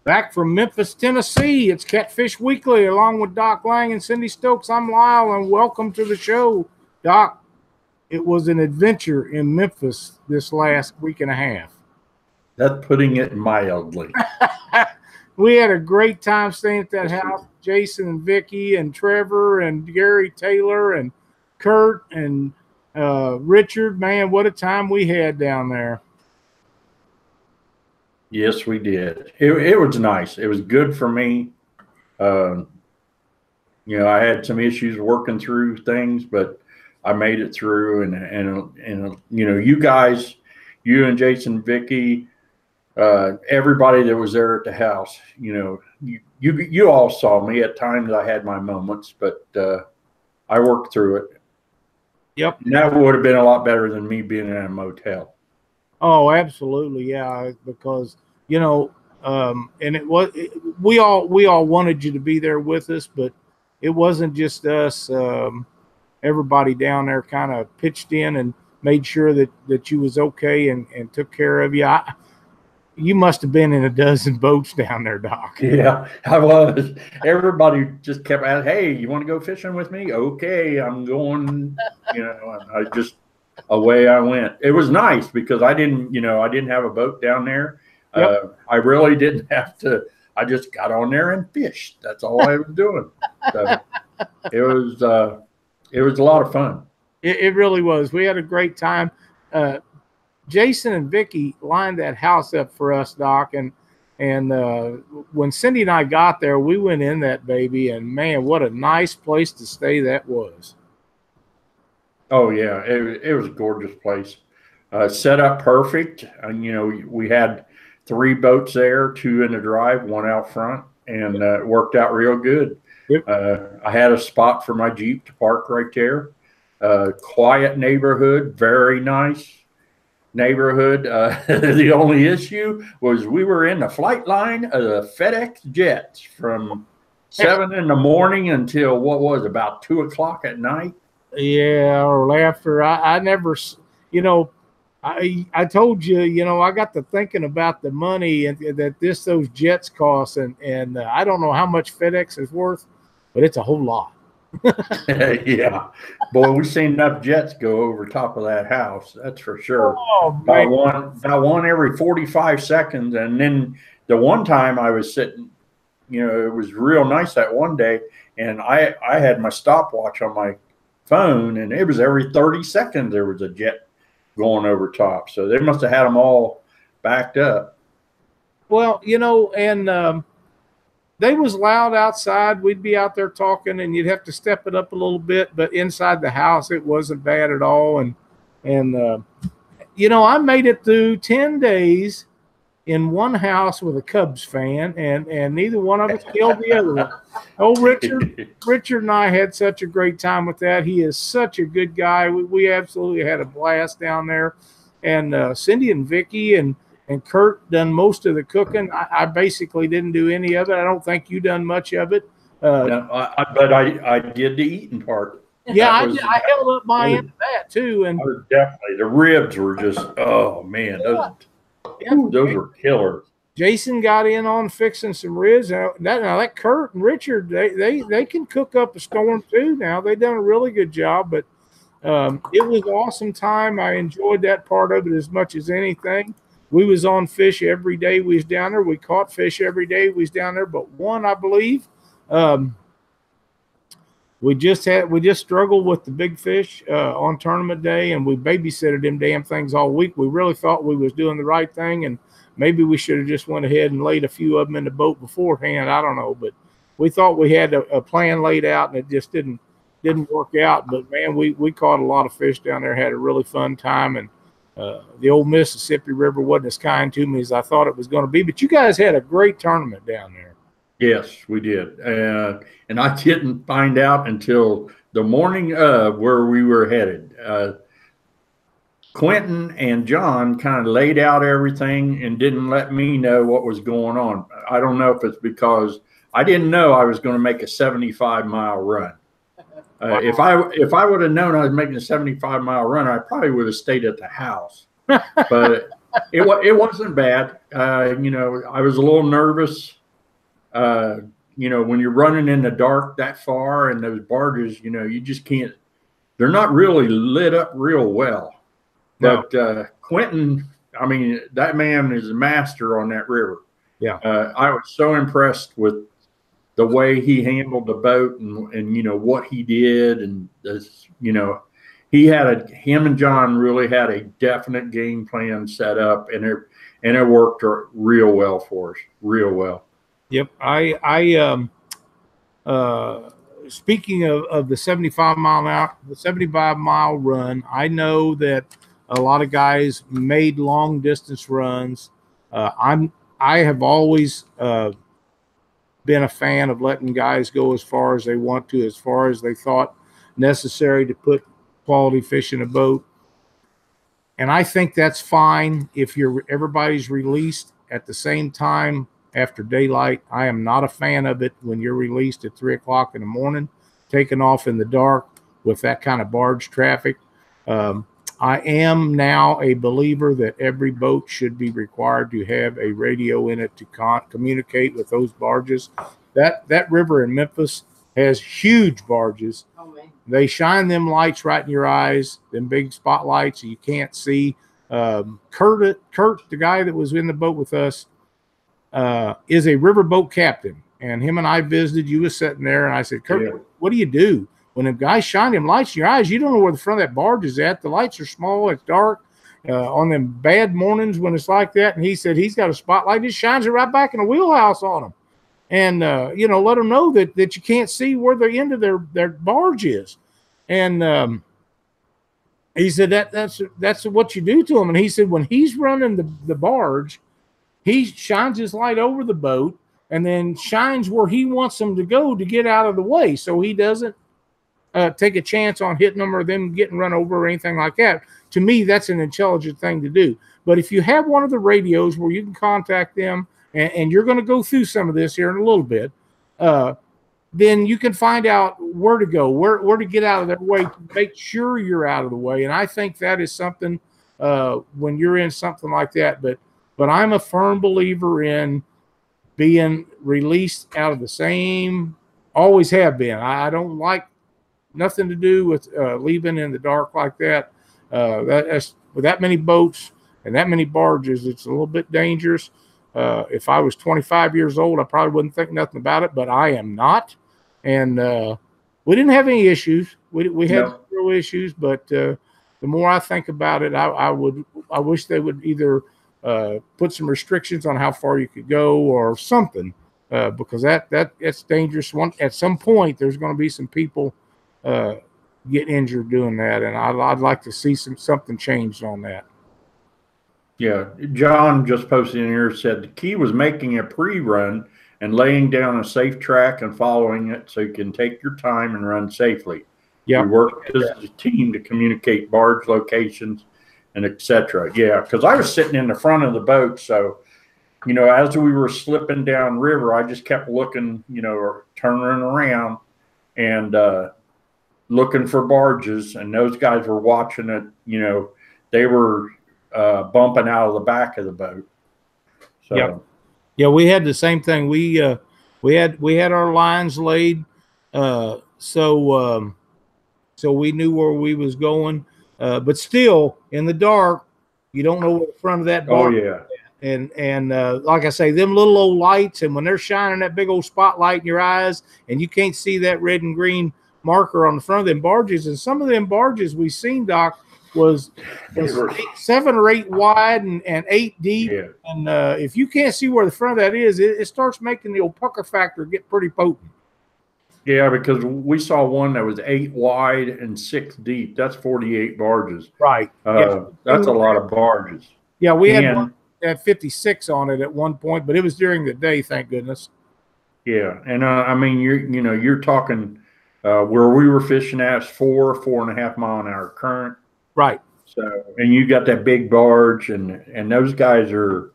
Back from Memphis, Tennessee, it's Catfish Weekly along with Doc Lang and Cindy Stokes. I'm Lyle, and welcome to the show. Doc, it was an adventure in Memphis this last week and a half. That's putting it mildly. We had a great time staying at that house. Jason and Vicky and Trevor and Gary Taylor and Kurt and Richard. Man, what a time we had down there. Yes, we did. It was nice. It was good for me. You know, I had some issues working through things, but I made it through. And you know, you guys, you and Jason, Vicky, everybody that was there at the house, you know, you all saw me at times. I had my moments, but I worked through it. Yep. And that would have been a lot better than me being in a motel. Oh, absolutely, yeah. Because you know, and we all wanted you to be there with us, but it wasn't just us. Everybody down there kind of pitched in and made sure that you was okay and took care of you. You must have been in a dozen boats down there, Doc. Yeah, I was. Everybody just kept asking, "Hey, you want to go fishing with me?" Okay, I'm going. You know, and away I went. It was nice because I didn't have a boat down there. Yep. I really didn't have to. I just got on there and fished. That's all I was doing. So it was a lot of fun. It really was. We had a great time. Jason and Vicky lined that house up for us, Doc, and when Cindy and I got there, we went in that baby, and man, what a nice place to stay that was. Oh yeah, it was a gorgeous place. Set up perfect. And you know, we had 3 boats there, 2 in the drive, 1 out front, and it worked out real good. Yep. I had a spot for my Jeep to park right there. Quiet neighborhood, very nice neighborhood. The only issue was we were in the flight line of the FedEx jets from 7 in the morning until what was about 2 o'clock at night. Yeah, or after. I never, you know, I told you, you know, I got to thinking about the money and that those jets cost, and I don't know how much FedEx is worth, but it's a whole lot. Yeah, boy, we've seen enough jets go over top of that house. That's for sure. Oh, about one every 45 seconds, and then the one time I was sitting, you know, it was real nice that one day, and I had my stopwatch on my phone, and it was every 30 seconds there was a jet going over top. So they must have had them all backed up. Well, you know, and they was loud outside. We'd be out there talking, and you'd have to step it up a little bit. But inside the house, it wasn't bad at all. And you know, I made it through 10 days in one house with a Cubs fan, and neither one of us killed the other one. Oh, Richard and I had such a great time with that. He is such a good guy. We absolutely had a blast down there. And Cindy and Vicky and Kurt done most of the cooking. I basically didn't do any of it. I don't think you done much of it. No, but I did the eating part. Yeah, I held up my end of that too. And definitely the ribs were just, oh man, those were killers. Jason got in on fixing some ribs. Now that Kurt and Richard, they can cook up a storm too. Now they done a really good job, but it was an awesome time. I enjoyed that part of it as much as anything. We was on fish every day we was down there. We caught fish every day we was down there, but one, I believe, we just struggled with the big fish on tournament day, and we babysitted them damn things all week. We really thought we was doing the right thing, and maybe we should have just went ahead and laid a few of them in the boat beforehand. I don't know, but we thought we had a plan laid out, and it just didn't work out. But man, we caught a lot of fish down there, had a really fun time, and the old Mississippi River wasn't as kind to me as I thought it was going to be. But you guys had a great tournament down there. Yes, we did. And I didn't find out until the morning of where we were headed. Quentin and John kind of laid out everything and didn't let me know what was going on. I don't know if it's because I didn't know I was going to make a 75-mile run. If I would have known I was making a 75-mile run, I probably would have stayed at the house. But it wasn't bad. You know, I was a little nervous. You know, when you're running in the dark that far and those barges, you know, you just can't. They're not really lit up real well. No. But Quentin, I mean, that man is a master on that river. Yeah. I was so impressed with the way he handled the boat and you know what he did and this, you know, him and John really had a definite game plan set up and it worked real well for us, real well. Yep. Speaking of the 75-mile run, I know that a lot of guys made long distance runs. I have always been a fan of letting guys go as far as they want to, as far as they thought necessary to put quality fish in a boat. And I think that's fine if everybody's released at the same time after daylight. I am not a fan of it when you're released at 3 o'clock in the morning, taking off in the dark with that kind of barge traffic. I am now a believer that every boat should be required to have a radio in it to communicate with those barges. That river in Memphis has huge barges. Oh, man. They shine them lights right in your eyes, them big spotlights you can't see. Kurt, the guy that was in the boat with us, is a riverboat captain, and him and I visited. You was sitting there, and I said, Kurt, yeah, what do you do when a guy shine them lights in your eyes? You don't know where the front of that barge is at. The lights are small, it's dark. On them bad mornings when it's like that, and he said he's got a spotlight, just shines it right back in the wheelhouse on them, and you know, let them know that you can't see where the end of their barge is. And he said that's what you do to him. And he said when he's running the barge, he shines his light over the boat and then shines where he wants them to go to get out of the way, so he doesn't take a chance on hitting them or them getting run over or anything like that. To me, that's an intelligent thing to do. But if you have one of the radios where you can contact them, and you're going to go through some of this here in a little bit, then you can find out where to go, where to get out of their way to make sure you're out of the way. And I think that is something when you're in something like that. But I'm a firm believer in being released out of the same, always have been. I don't like nothing to do with leaving in the dark like that. That's with that many boats and that many barges, it's a little bit dangerous. If I was 25 years old, I probably wouldn't think nothing about it, but I am not. And we didn't have any issues. We had no issues, but the more I think about it, I wish they would either put some restrictions on how far you could go or something, because that's dangerous. At some point, there's going to be some people get injured doing that, and I'd like to see something changed on that. Yeah, John just posted in here, said the key was making a pre-run and laying down a safe track and following it so you can take your time and run safely. Yeah, we worked as a team to communicate barge locations and etc. Yeah, because I was sitting in the front of the boat, so you know, as we were slipping down river, I just kept looking, you know, or turning around and looking for barges, and those guys were watching it. You know, they were bumping out of the back of the boat. So yeah, we had the same thing. We had our lines laid, so we knew where we was going. But still, in the dark, you don't know where the front of that barge. Oh yeah. And like I say, them little old lights, and when they're shining that big old spotlight in your eyes, and you can't see that red and green marker on the front of them barges, and some of them barges we seen, Doc, was 7 or 8 wide and 8 deep. Yeah. And if you can't see where the front of that is, it starts making the old pucker factor get pretty potent. Yeah, because we saw one that was 8 wide and 6 deep. That's 48 barges. Right. That's a lot of barges. Yeah, we had one that had 56 on it at one point, but it was during the day, thank goodness. Yeah, and I mean, you're talking where we were fishing at 4.5 mile an hour current. Right. So, and you got that big barge, and those guys are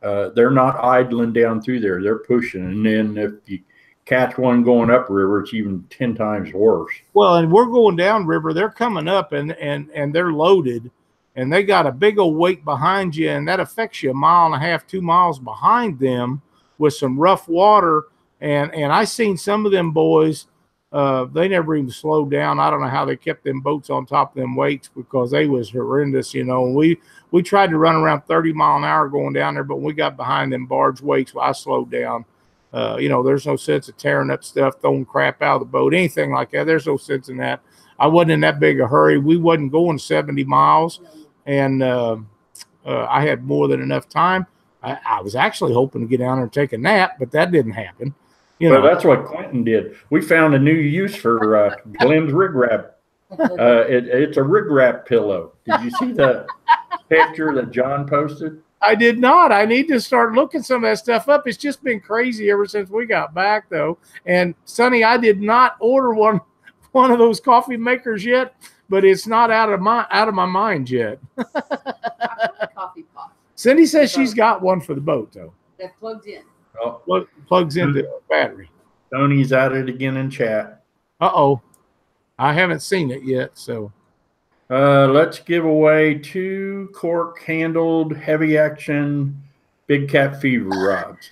they're not idling down through there; they're pushing. And then if you catch one going upriver, it's even 10 times worse. Well, and we're going downriver; they're coming up, and they're loaded, and they got a big old weight behind you, and that affects you 1.5 miles, 2 miles behind them with some rough water. And I seen some of them boys, they never even slowed down. I don't know how they kept them boats on top of them weights, because they was horrendous, you know. We tried to run around 30 miles an hour going down there, but when we got behind them barge weights, I slowed down. You know, there's no sense of tearing up stuff, throwing crap out of the boat, anything like that. There's no sense in that. I wasn't in that big a hurry. We wasn't going 70 miles, and I had more than enough time. I was actually hoping to get down there and take a nap, but that didn't happen. You know, that's what Quentin did. We found a new use for Glenn's RigRap. It's a RigRap pillow. Did you see the picture that John posted? I did not. I need to start looking some of that stuff up. It's just been crazy ever since we got back, though. And Sonny, I did not order one of those coffee makers yet, but it's not out of my mind yet. Coffee pot. Cindy says she's got one for the boat, though. That plugs in. Oh, plugs into the battery. Tony's at it again in chat. Uh-oh. I haven't seen it yet, so. Let's give away 2 cork handled heavy action Big Cat Fever rods.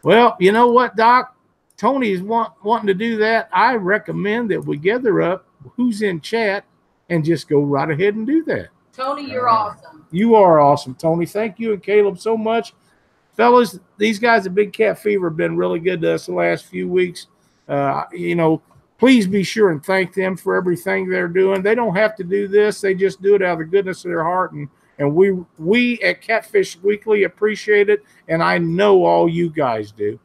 Well, you know what, Doc? Tony's wanting to do that. I recommend that we gather up who's in chat and just go right ahead and do that. Tony, you're awesome. You are awesome, Tony. Thank you and Caleb so much. Fellas, these guys at Big Cat Fever have been really good to us the last few weeks. You know, please be sure and thank them for everything they're doing. They don't have to do this. They just do it out of the goodness of their heart. And we at Catfish Weekly appreciate it, and I know all you guys do.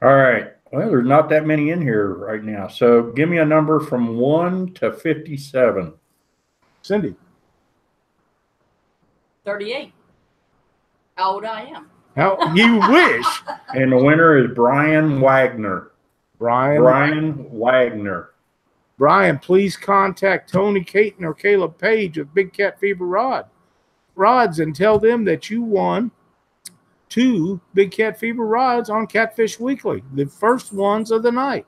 All right. Well, there's not that many in here right now. So give me a number from 1 to 57. Cindy. 38. How old I am. How you wish. And the winner is Brian Wagner. Brian Wagner. Brian, please contact Tony Caton or Caleb Page of Big Cat Fever Rods and tell them that you won 2 Big Cat Fever rods on Catfish Weekly, the first ones of the night.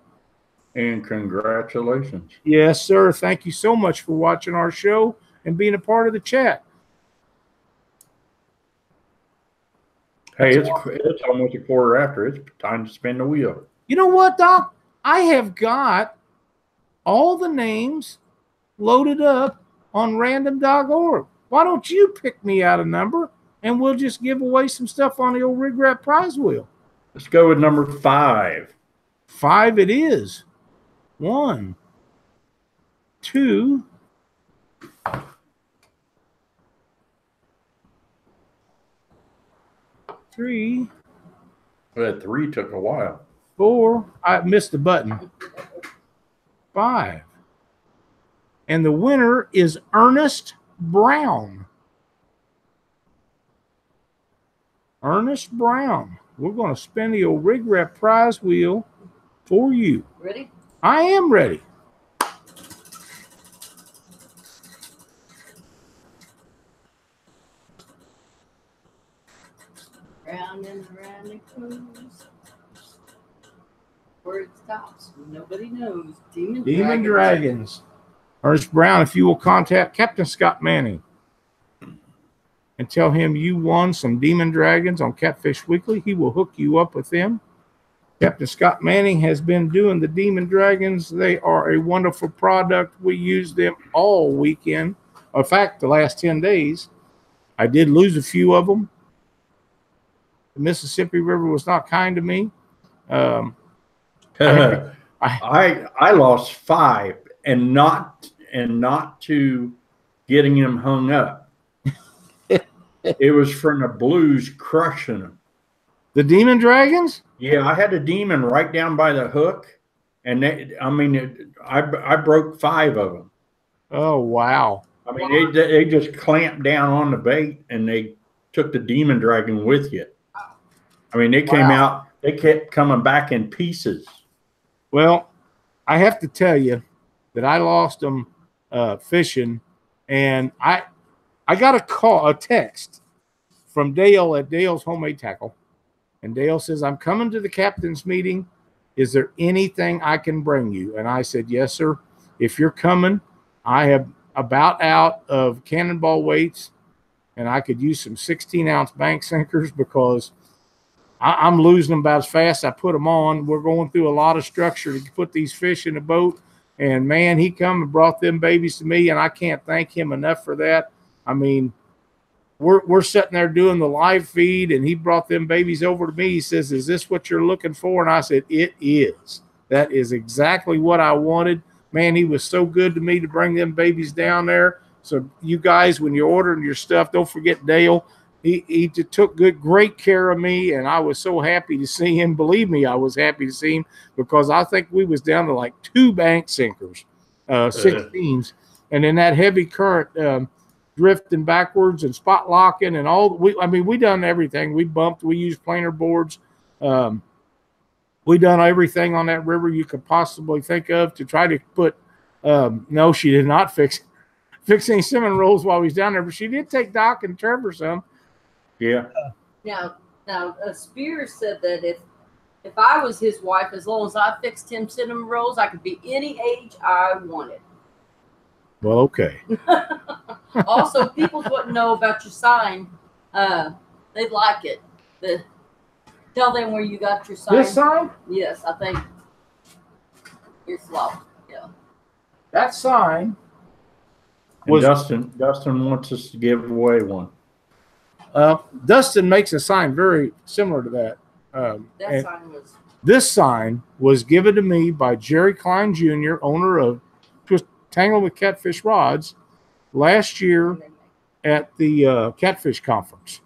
And congratulations. Yes, sir. Thank you so much for watching our show and being a part of the chat. Hey, it's almost a quarter after. It's time to spin the wheel. You know what, Doc? I have got all the names loaded up on random.org. Why don't you pick me out a number and we'll just give away some stuff on the old RigRap prize wheel? Let's go with number 5. 5 it is. 1, 2, 3. Well, 3 took a while. 4. I missed the button. 5. And the winner is Ernest Brown. Ernest Brown. We're going to spin the old RigRap prize wheel for you. Ready? I am ready. Round and round it goes. Where it stops, nobody knows. Demon Dragons. Ernest Brown, if you will contact Captain Scott Manning and tell him you won some Demon Dragons on Catfish Weekly, he will hook you up with them. Captain Scott Manning has been doing the Demon Dragons. They are a wonderful product. We use them all weekend. In fact, the last 10 days, I did lose a few of them. The Mississippi River was not kind to me. I lost 5 and not to getting them hung up. It was from the blues crushing them. The Demon Dragons? Yeah, I had a demon right down by the hook, and I broke 5 of them. Oh wow! I mean, they just clamped down on the bait, and they took the Demon Dragon with you. I mean, they came out. They kept coming back in pieces. Well, I have to tell you that I lost them fishing, and I got a text from Dale at Dale's Homemade Tackle, and Dale says, "I'm coming to the captain's meeting. Is there anything I can bring you?" And I said, "Yes, sir. If you're coming, I have about out of cannonball weights, and I could use some 16-ounce bank sinkers because I'm losing them about as fast as I put them on. We're going through a lot of structure to put these fish in the boat. And, man, he come and brought them babies to me, and I can't thank him enough for that. I mean, we're sitting there doing the live feed, and he brought them babies over to me. He says, "Is this what you're looking for?" And I said, "It is. That is exactly what I wanted." Man, he was so good to me to bring them babies down there. So you guys, when you're ordering your stuff, don't forget Dale. He took great care of me, and I was so happy to see him. Believe me, I was happy to see him because I think we was down to like 2 bank sinkers, 16s, and in that heavy current, drifting backwards and spot locking and all. We done everything. We bumped. We used planer boards. We done everything on that river you could possibly think of to try to put. No, she did not fix any cinnamon rolls while we was down there, but she did take Doc and Trevor some. Yeah. Now, Spears said that if I was his wife, as long as I fixed him cinnamon rolls, I could be any age I wanted. Well, okay. Also, people wouldn't know about your sign. They'd like it. Tell them where you got your sign. This sign? Yes, I think it's locked. Yeah. That sign was Dustin wants us to give away one. Dustin makes a sign very similar to that. This sign was given to me by Jerry Klein Jr., owner of Tangled with Catfish Rods, last year at the Catfish Conference.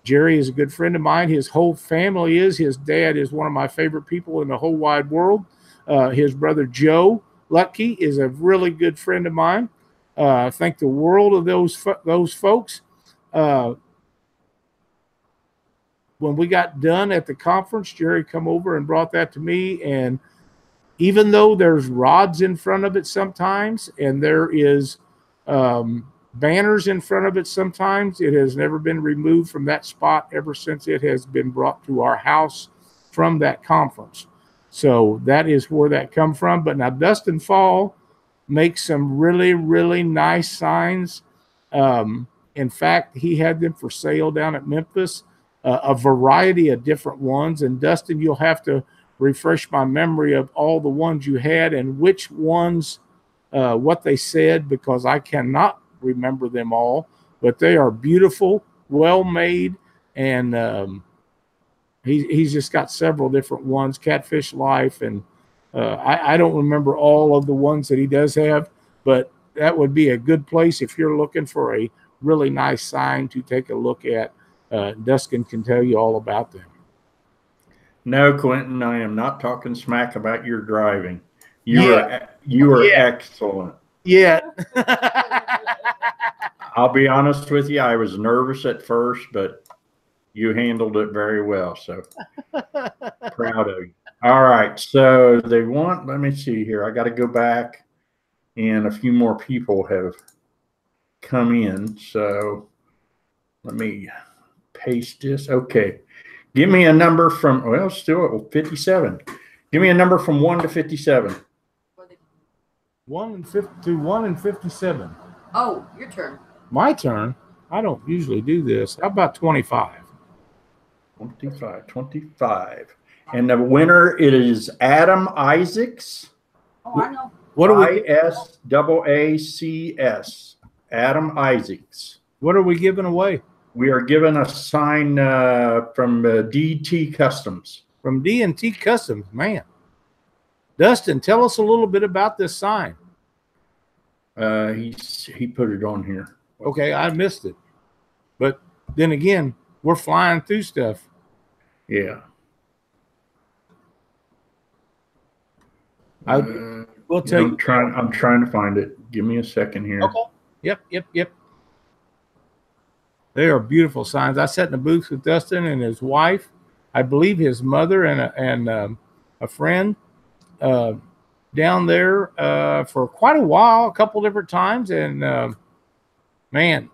Jerry is a good friend of mine. His whole family is. His dad is one of my favorite people in the whole wide world. His brother Joe Lucky is a really good friend of mine. I think the world of those folks. When we got done at the conference, Jerry come over and brought that to me. And even though there's rods in front of it sometimes, and there is banners in front of it sometimes, it has never been removed from that spot ever since it has been brought to our house from that conference. So that is where that come from. But now Dustin Fall makes some really, really nice signs. In fact, he had them for sale down at Memphis, a variety of different ones. And Dustin, you'll have to refresh my memory of all the ones you had and which ones, what they said, because I cannot remember them all. But they are beautiful, well made, and he's just got several different ones. Catfish Life, and I don't remember all of the ones that he does have, but that would be a good place if you're looking for a really nice sign to take a look at. Dustin can tell you all about them. No, Quentin, I am not talking smack about your driving. You are excellent. Yeah. I'll be honest with you, I was nervous at first, but you handled it very well. So proud of you. All right. So they want, let me see here. I got to go back, and a few more people have come in. So let me paste this. Okay. Give me a number from, well, still at 57. Give me a number from 1 to 57. 1 and 57. Oh, your turn. My turn? I don't usually do this. How about 25? 25. And the winner, it is Adam Isaacs. Oh, I know. What are we? ISAACS. Adam Isaacs. What are we giving away? We are given a sign from D&T Customs. From D&T Customs, man. Dustin, tell us a little bit about this sign. He put it on here. Okay, I missed it. But then again, we're flying through stuff. Yeah. We'll tell you. I'm trying to find it. Give me a second here. Okay. Yep. They are beautiful signs. I sat in the booth with Dustin and his wife, I believe his mother and a friend down there for quite a while, a couple different times, and man,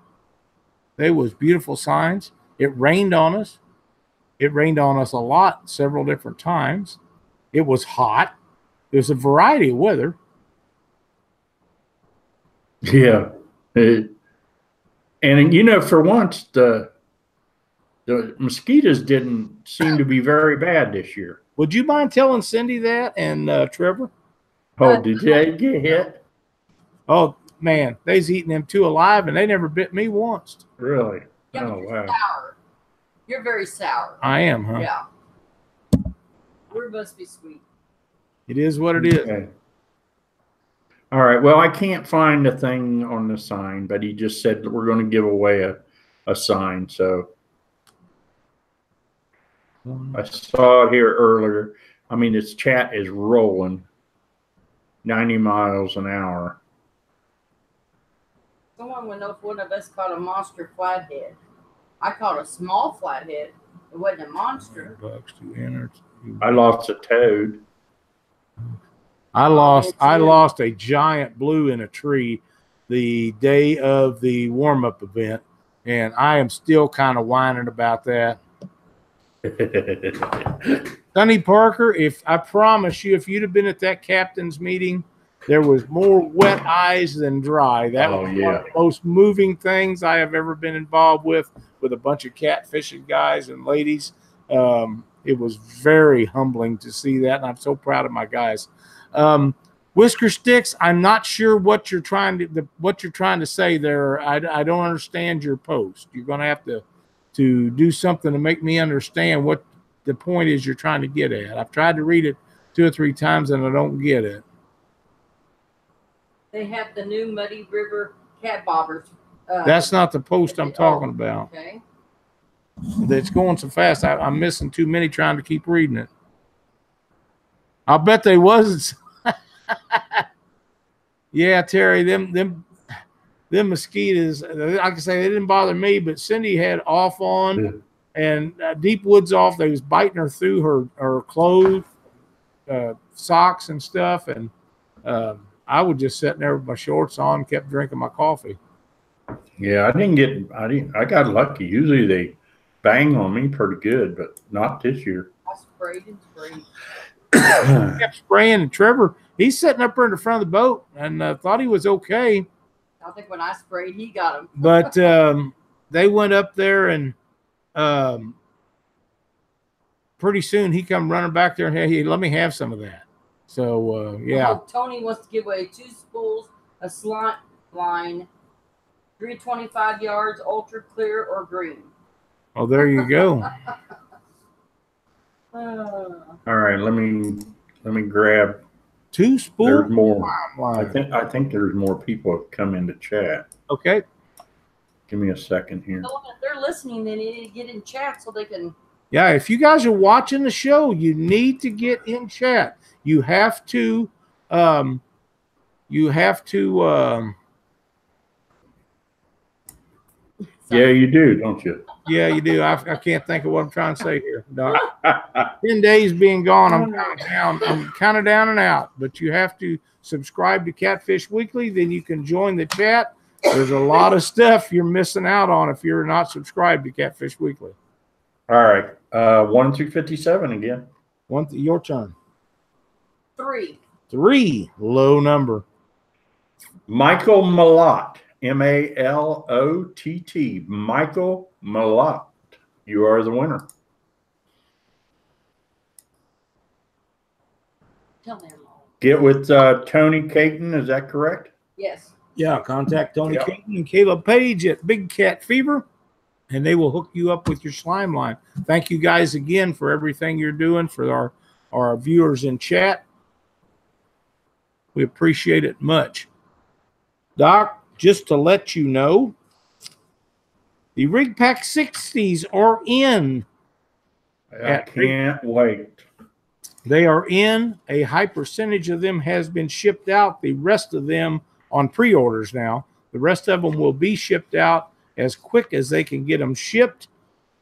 they was beautiful signs. It rained on us. It rained on us a lot, several different times. It was hot. There's a variety of weather. Yeah. And you know, for once, the mosquitoes didn't seem to be very bad this year. Would you mind telling Cindy that and Trevor? Oh, did they get hit? Oh man, they's eating them two alive, and they never bit me once. Really? Yeah, Oh, but you're wow. sour. You're very sour. I am, huh? Yeah. We must be sweet. It is what it is. Okay. All right. Well, I can't find a thing on the sign, but he just said we're going to give away a sign. So I saw it here earlier. I mean, its chat is rolling 90 miles an hour. Someone would know if one of us caught a monster flathead. I caught a small flathead. It wasn't a monster. Bucks to enter. I lost a toad. I lost a giant blue in a tree the day of the warm-up event, and I am still kind of whining about that. Sonny Parker, I promise you, if you'd have been at that captain's meeting, there was more wet eyes than dry. That was one of the most moving things I have ever been involved with a bunch of catfishing guys and ladies. It was very humbling to see that, and I'm so proud of my guys. Whisker Sticks, I'm not sure what you're trying to say there. I don't understand your post. You're going to have to do something to make me understand what the point is you're trying to get at. I've tried to read it 2 or 3 times and I don't get it. They have the new Muddy River cat bobbers. That's not the post I'm talking about. Okay. It's going so fast. I'm missing too many trying to keep reading it. I'll bet they wasn't. Yeah, Terry, them mosquitoes, like I say, they didn't bother me, but Cindy had off on and Deep Woods off. They was biting her through her clothes, socks and stuff. And I was just sitting there with my shorts on, kept drinking my coffee. Yeah, I got lucky. Usually they bang on me pretty good, but not this year. I sprayed and sprayed. Kept spraying, and Trevor, he's sitting up there in the front of the boat and thought he was okay. I think when I sprayed, he got him. But they went up there, and pretty soon he come running back there and, hey, let me have some of that. So, yeah. Tony wants to give away 2 spools, a slant line, 325 yards, ultra clear or green. Oh, there you go. All right, let me grab 2 spools. There's more. I think there's more people have come into chat. Okay. Give me a second here. So if they're listening, they need to get in chat so they can. Yeah, if you guys are watching the show, you need to get in chat. You have to. Yeah, you do, don't you? Yeah, you do. I can't think of what I'm trying to say here, Doc. 10 days being gone, I'm kind of down. I'm kind of down and out. But you have to subscribe to Catfish Weekly. Then you can join the chat. There's a lot of stuff you're missing out on if you're not subscribed to Catfish Weekly. All right, 1 through 57 again. Your turn. 3. 3, low number. Michael Malott, Malott. Michael Malott, you are the winner. Tell me. Get with Tony Caton, is that correct? Yes. Yeah, contact Tony Caton and Caleb Page at Big Cat Fever, and they will hook you up with your slime line. Thank you guys again for everything you're doing for our viewers in chat. We appreciate it much. Doc, just to let you know, the Rig Pack 60s are in. I can't wait. They are in. A high percentage of them has been shipped out. The rest of them on pre-orders now. The rest of them will be shipped out as quick as they can get them shipped.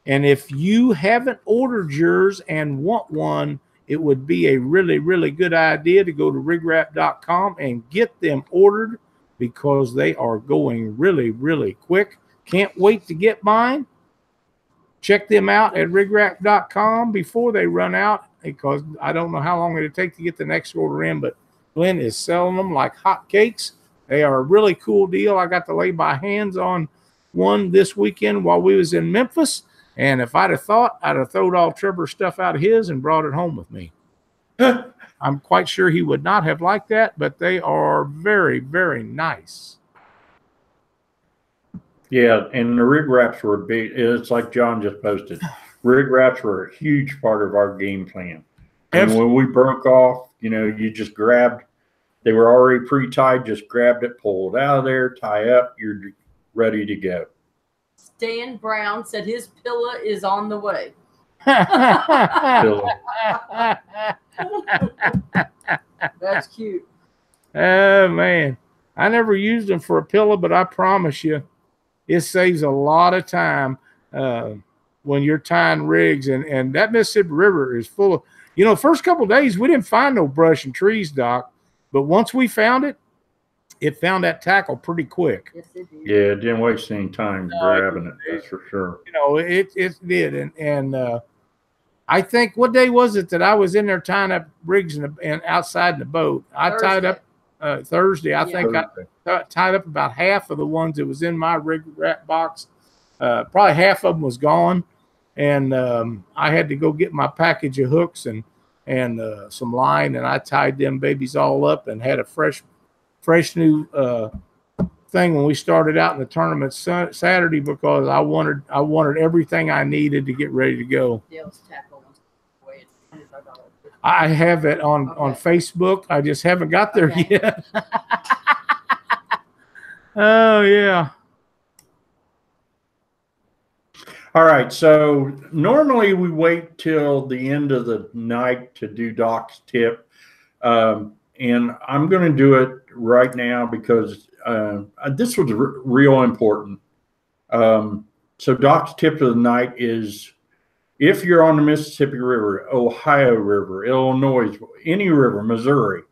And if you haven't ordered yours and want one, it would be a really, really good idea to go to RigRap.com and get them ordered because they are going really, really quick. Can't wait to get mine. Check them out at RigRap.com before they run out because I don't know how long it'll take to get the next order in, but Glenn is selling them like hotcakes. They are a really cool deal. I got to lay my hands on one this weekend while we was in Memphis. And if I'd have thought, I'd have thrown all Trevor's stuff out of his and brought it home with me. I'm quite sure he would not have liked that, but they are very, very nice. Yeah, and the rig wraps were big. It's like John just posted. Rig wraps were a huge part of our game plan. And when we broke off, you just grabbed, they were already pre-tied, just grabbed it, pulled out of there, tie up, you're ready to go. Stan Brown said his pillow is on the way. That's cute. Oh, man. I never used them for a pillow, but I promise you, it saves a lot of time when you're tying rigs. And that Mississippi River is full of, first couple of days, we didn't find no brush and trees, Doc. But once we found it, it found that tackle pretty quick. Yes, it did. Yeah, it didn't waste any time grabbing it. That's for sure. It did. And I think, what day was it that I was in there tying up rigs and outside in the boat? I tied up Thursday. I think I tied up about half of the ones that was in my rig wrap box. Probably half of them was gone. And I had to go get my package of hooks and some line, and I tied them babies all up and had a fresh new thing when we started out in the tournament Saturday, because I wanted everything I needed to get ready to go. I have it on Facebook. I just haven't got there yet. Oh, yeah. All right. So normally we wait till the end of the night to do Doc's tip. And I'm going to do it right now because this was real important. So Doc's tip of the night is, if you're on the Mississippi River, Ohio River, Illinois, any river, Missouri,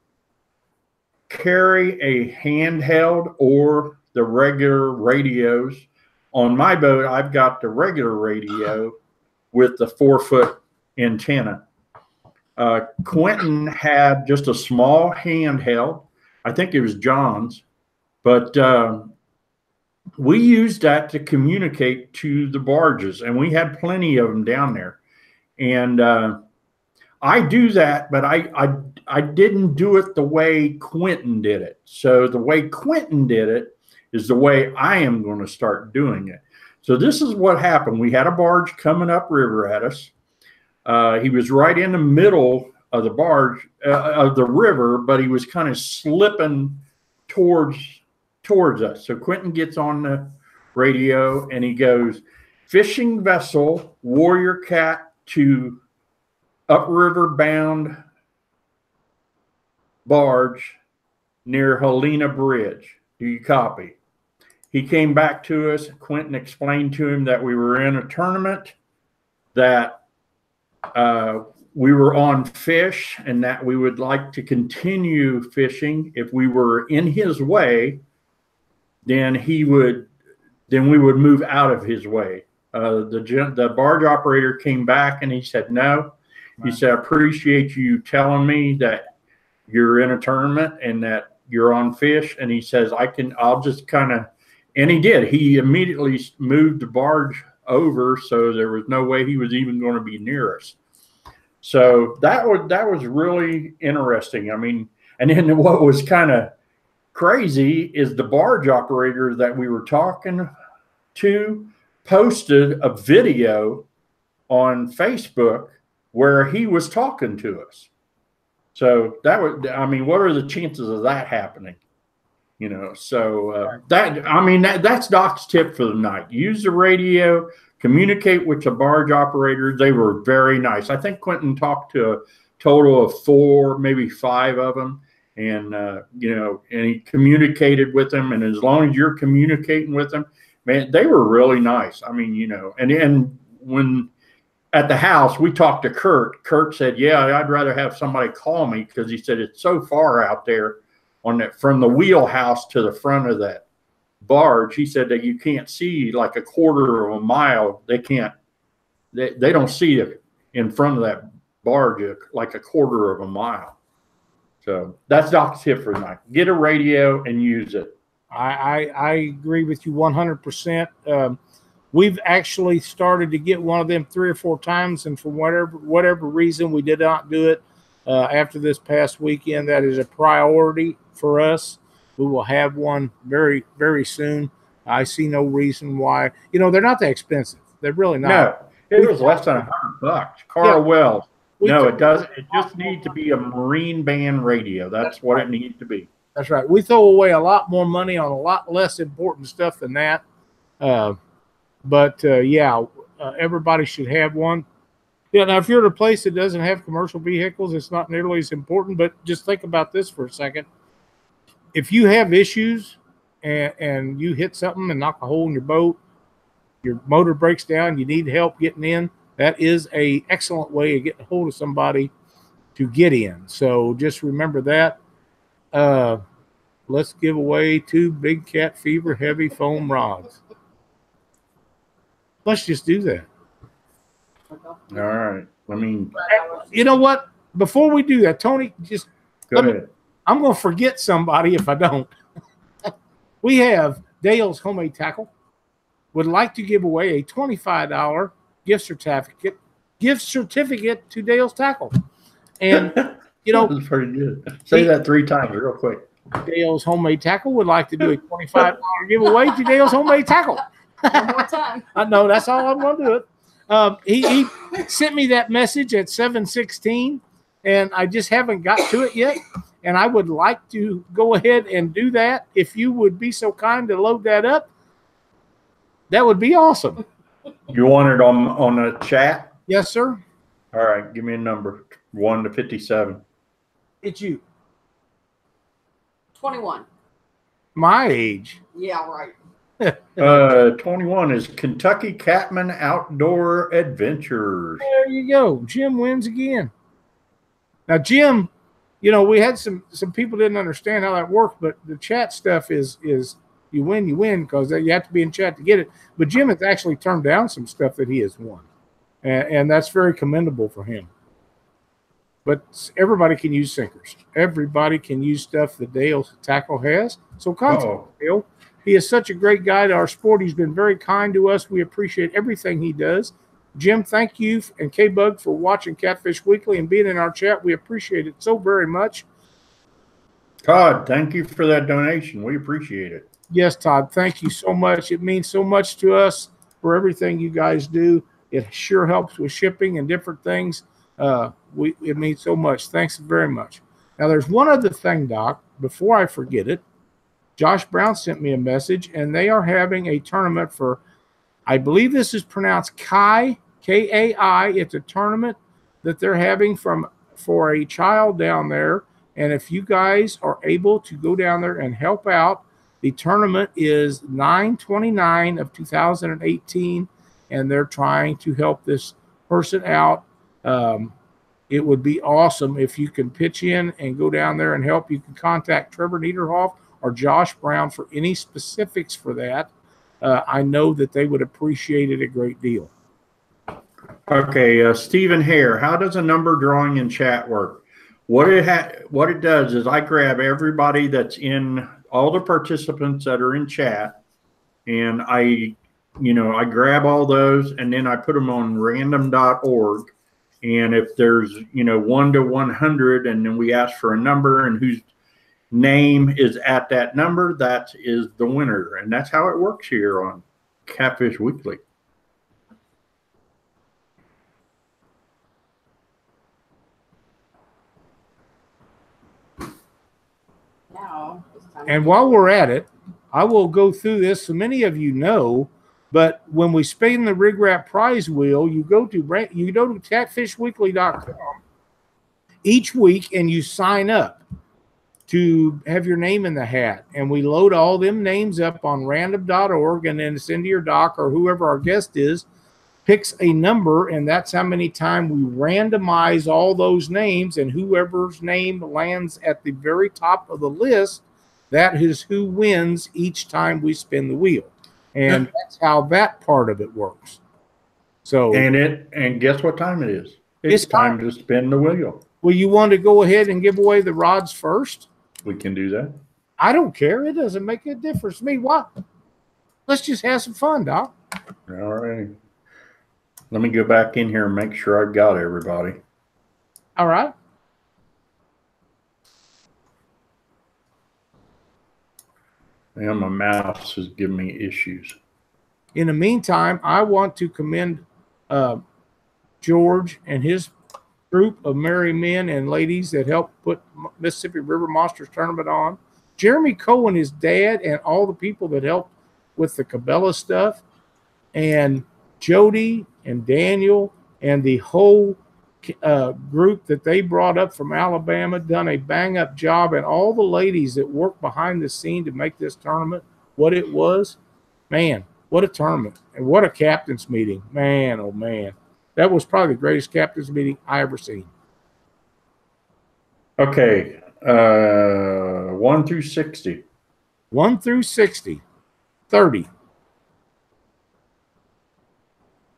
carry a handheld or the regular radios. On my boat, I've got the regular radio with the 4-foot antenna. Quentin had just a small handheld. I think it was John's, but we used that to communicate to the barges, and we had plenty of them down there. And I do that, but I didn't do it the way Quentin did it. So the way Quentin did it is the way I am going to start doing it. So this is what happened. We had a barge coming up river at us. He was right in the middle of the barge, of the river, but he was kind of slipping towards us. So Quentin gets on the radio and he goes, "Fishing vessel, Warrior Cat to upriver bound barge near Helena Bridge. Do you copy?" He came back to us. Quentin explained to him that we were in a tournament, that we were on fish, and that we would like to continue fishing. If we were in his way, then we would move out of his way. The barge operator came back and he said, "No." He said, "I appreciate you telling me that you're in a tournament and that you're on fish." And he says, I'll just kind of, and he did. He immediately moved the barge over, so there was no way he was even going to be near us. So that was really interesting. I mean, and then what was kind of crazy is the barge operator that we were talking to posted a video on Facebook where he was talking to us. So that was, I mean, what are the chances of that happening? So that's Doc's tip for the night. Use the radio, communicate with the barge operators. They were very nice. I think Quentin talked to a total of 4, maybe 5 of them. And, and he communicated with them. And as long as you're communicating with them, man, they were really nice. I mean, and when at the house, we talked to Kurt. Kurt said, "Yeah, I'd rather have somebody call me," because he said it's so far out there from the wheelhouse to the front of that barge. He said that you can't see like a quarter of a mile. They don't see it in front of that barge like a quarter of a mile. So that's Doc's tip for tonight. Get a radio and use it. I agree with you 100%. We've actually started to get one of them 3 or 4 times, and for whatever reason, we did not do it after this past weekend. That is a priority for us. We will have one very, very soon. I see no reason why. You know, they're not that expensive. They're really not. No, it was less than $100. Carl Wells. No, it doesn't. It just needs to be a Marine band radio. That's what it needs to be. That's right. We throw away a lot more money on a lot less important stuff than that. Everybody should have one. Yeah. Now, if you're at a place that doesn't have commercial vehicles, it's not nearly as important. But just think about this for a second. If you have issues and you hit something and knock a hole in your boat, your motor breaks down, you need help getting in, that is an excellent way of getting a hold of somebody to get in. So just remember that. Let's give away 2 Big Cat Fever heavy foam rods. Let's just do that. All right. You know what? Before we do that, Tony, just go ahead. I'm going to forget somebody if I don't. We have Dale's Homemade Tackle. Would like to give away a $25 gift certificate to Dale's Tackle. And, you know, that's pretty good. Say that 3 times real quick. Dale's Homemade Tackle would like to do a $25 giveaway to Dale's Homemade Tackle. One more time. No, that's all I'm going to do it. He sent me that message at 7:16, and I just haven't got to it yet. And I would like to go ahead and do that. If you would be so kind to load that up, that would be awesome. You want it on the chat? Yes, sir. All right, give me a number, 1 to 57. It's you. 21. My age. Yeah, right. 21 is Kentucky Catman Outdoor Adventures. There you go. Jim wins again. Now, Jim, you know, we had some people didn't understand how that worked, but the chat stuff is you win because you have to be in chat to get it. But Jim has actually turned down some stuff that he has won, and that's very commendable for him. But everybody can use sinkers. Everybody can use stuff that Dale Tackle has. So contact Dale. He is such a great guy to our sport. He's been very kind to us. We appreciate everything he does. Jim, thank you, and K-Bug for watching Catfish Weekly and being in our chat. We appreciate it so very much. Todd, thank you for that donation. We appreciate it. Yes, Todd, thank you so much. It means so much to us for everything you guys do. It sure helps with shipping and different things. It means so much. Thanks very much. Now, there's one other thing, Doc, before I forget it. Josh Brown sent me a message, and they are having a tournament for, I believe this is pronounced Kai, K-A-I. It's a tournament that they're having for a child down there. And if you guys are able to go down there and help out, the tournament is 9/29 of 2018, and they're trying to help this person out. It would be awesome if you can pitch in and go down there and help. You can contact Trevor Niederhoff or Josh Brown for any specifics for that. I know that they would appreciate it a great deal. Okay, Stephen Hare, how does a number drawing in chat work? What it does is I grab everybody that's in, all the participants that are in chat, and I grab all those, and then I put them on random.org. And if there's, 1 to 100, and then we ask for a number, and whose name is at that number, that is the winner. And that's how it works here on Catfish Weekly. Now, and while we're at it, I will go through this. So many of you know, but when we spin the RigRap prize wheel, you go to catfishweekly.com each week and you sign up to have your name in the hat. And we load all them names up on random.org, and then Cindy or Doc or whoever our guest is picks a number, and that's how many times we randomize all those names, and whoever's name lands at the very top of the list, that is who wins each time we spin the wheel. And that's how that part of it works. So and guess what time it is? It's time to spin the wheel. Well, you want to go ahead and give away the rods first? We can do that. I don't care. It doesn't make a difference to me. Why? Let's just have some fun, Doc. All right. Let me go back in here and make sure I've got everybody. All right. And my mouse is giving me issues. In the meantime, I want to commend George and his group of merry men and ladies that helped put Mississippi River Monsters Tournament on. Jeremy Cohen, his dad, and all the people that helped with the Cabela stuff, and Jody and Daniel and the whole group that they brought up from Alabama, done a bang-up job, and all the ladies that worked behind the scene to make this tournament what it was. Man, what a tournament, and what a captain's meeting. Man, oh man. That was probably the greatest captain's meeting I ever seen. Okay, 1 through 60. 1 through 60. 30.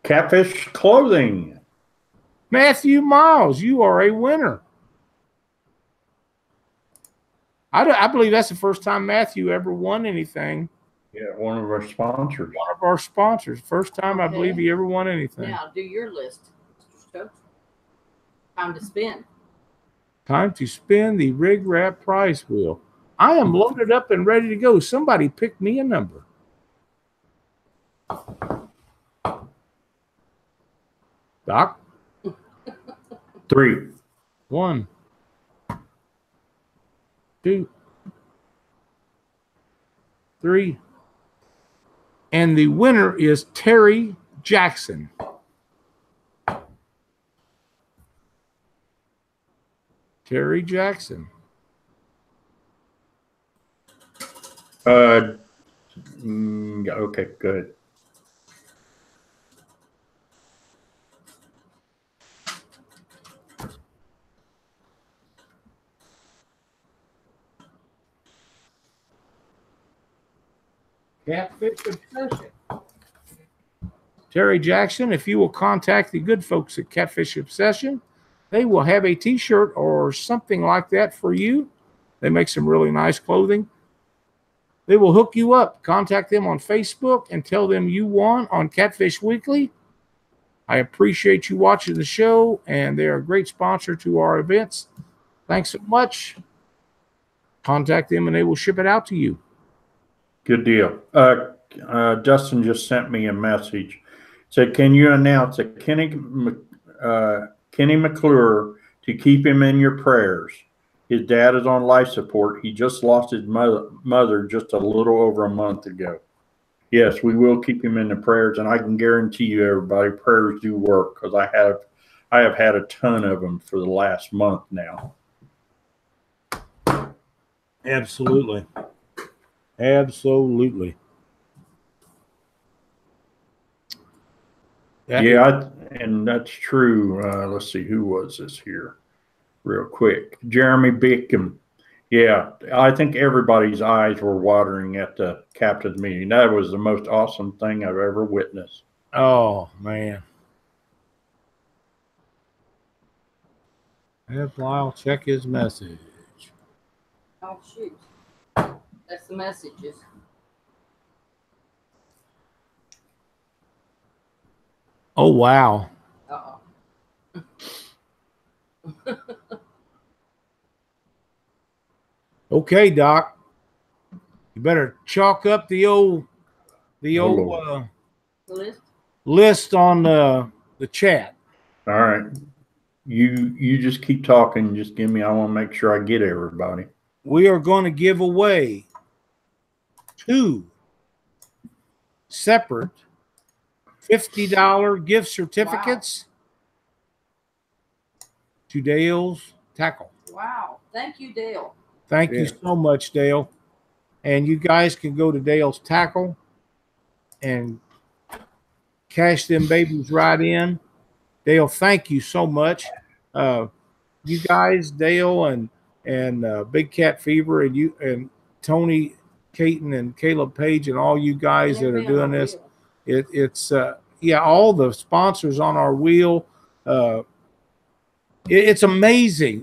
Catfish Clothing. Matthew Miles, you are a winner. I believe that's the first time Matthew ever won anything. Yeah, one of our sponsors. One of our sponsors. First time I believe he ever won anything. Now, do your list, Mr. Stokes. Time to spin. Time to spin the RigRap prize wheel. I am loaded up and ready to go. Somebody pick me a number. Doc? 3. 1, 2, 3. And the winner is Terry Jackson. Terry Jackson. Okay, good. Catfish Obsession. Terry Jackson, if you will contact the good folks at Catfish Obsession, they will have a t-shirt or something like that for you. They make some really nice clothing. They will hook you up. Contact them on Facebook and tell them you won on Catfish Weekly. I appreciate you watching the show, and they're a great sponsor to our events. Thanks so much. Contact them, and they will ship it out to you. Good deal. Dustin just sent me a message. Said, can you announce that Kenny McClure to keep him in your prayers? His dad is on life support. He just lost his mother just a little over a month ago. Yes, we will keep him in the prayers, and I can guarantee you, everybody, prayers do work, because I have had a ton of them for the last month now. Absolutely. Absolutely. And that's true. Let's see, who was this here real quick? Jeremy Bickham. Yeah, I think everybody's eyes were watering at the captain's meeting. That was the most awesome thing I've ever witnessed. Oh, man. Have Lyle check his message. Oh, shoot. That's the messages. Oh, wow. Uh-oh. Okay, Doc. You better chalk up the old list on the chat. All right. You just keep talking. Just give me, I want to make sure I get everybody. We are going to give away 2 separate $50 gift certificates to Dale's Tackle. Wow. Thank you, Dale. Thank you so much, Dale. And you guys can go to Dale's Tackle and cash them babies right in. Dale, thank you so much. You guys, Dale and Big Cat Fever and you and Tony Caton and Caleb Page and all you guys that are doing this. It's all the sponsors on our wheel. it's amazing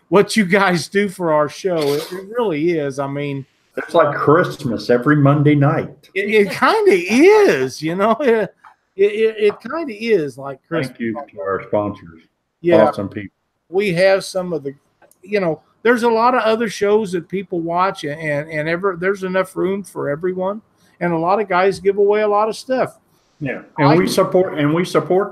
what you guys do for our show. It really is. I mean, it's like Christmas every Monday night. It kind of is, you know. It kind of is like Christmas. Thank you to our sponsors. Yeah, Awesome people. we have some of the, you know, there's a lot of other shows that people watch, and there's enough room for everyone, and a lot of guys give away a lot of stuff. Yeah, and we support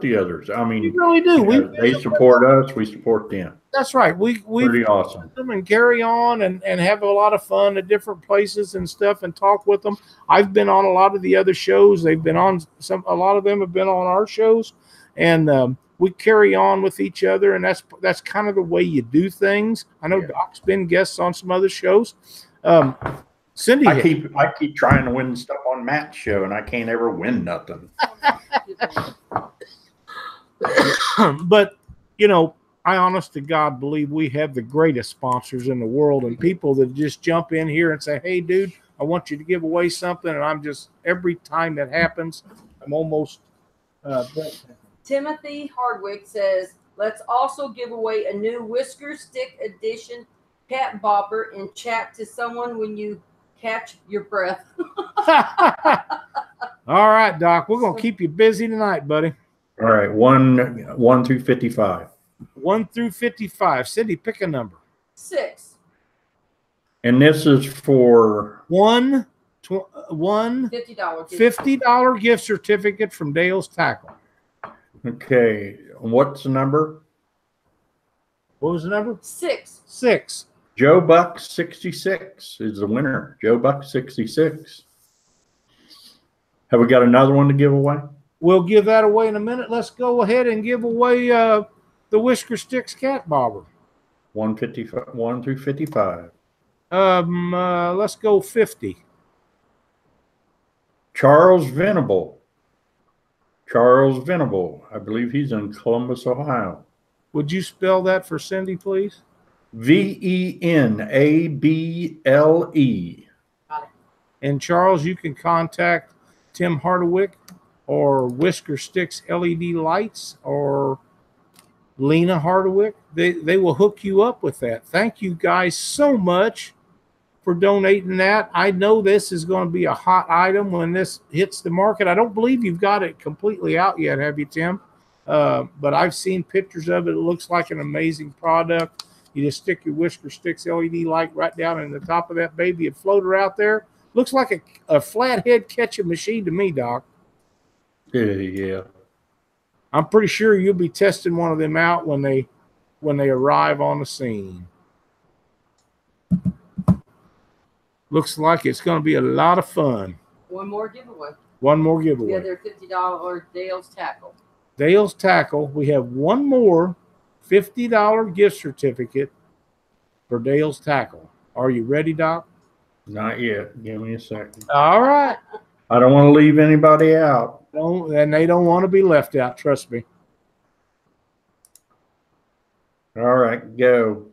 the others. I mean, we really do. They support us. We support them. That's right. We Pretty awesome. Them and carry on and have a lot of fun at different places and stuff and talk with them. I've been on a lot of the other shows. They've been on a lot of them have been on our shows, and we carry on with each other, and that's kind of the way you do things. I know Doc's been guests on some other shows. Cindy, I keep trying to win stuff on Matt's show, and I can't ever win nothing. But you know, I honest to God believe we have the greatest sponsors in the world, and people that just jump in here and say, "Hey, dude, I want you to give away something," and I'm just every time that happens, I'm almost. Timothy Hardwick says, "Let's also give away a new Whisker Stick Edition cat bobber and chat to someone when you catch your breath." All right, Doc, we're gonna keep you busy tonight, buddy. All right, 1 through 55. 1 through 55. Cindy, pick a number. 6. And this is for $1 $50. $50 gift certificate from Dale's Tackle. Okay. What's the number? What was the number? 6. 6. Joe Buck 66 is the winner. Joe Buck 66. Have we got another one to give away? We'll give that away in a minute. Let's go ahead and give away the Whisker Sticks cat bobber. 1 through 55. Let's go 50. Charles Venable. I believe he's in Columbus, Ohio. Would you spell that for Cindy, please? Venable. And Charles, you can contact Tim Hardwick or Whisker Sticks LED Lights or Lena Hardwick. They will hook you up with that. Thank you guys so much for donating that. I know this is going to be a hot item when this hits the market. I don't believe you've got it completely out yet, have you, Tim? But I've seen pictures of it. It looks like an amazing product. You just stick your Whisker Sticks LED light right down in the top of that baby and float her out there. Looks like a flathead catching machine to me, Doc. Yeah. I'm pretty sure you'll be testing one of them out when they arrive on the scene. Looks like it's going to be a lot of fun. One more giveaway. The other $50 Dale's Tackle. Dale's Tackle. We have one more $50 gift certificate for Dale's Tackle. Are you ready, Doc? Not yet. Give me a second. All right. I don't want to leave anybody out. And they don't want to be left out. Trust me. All right, go.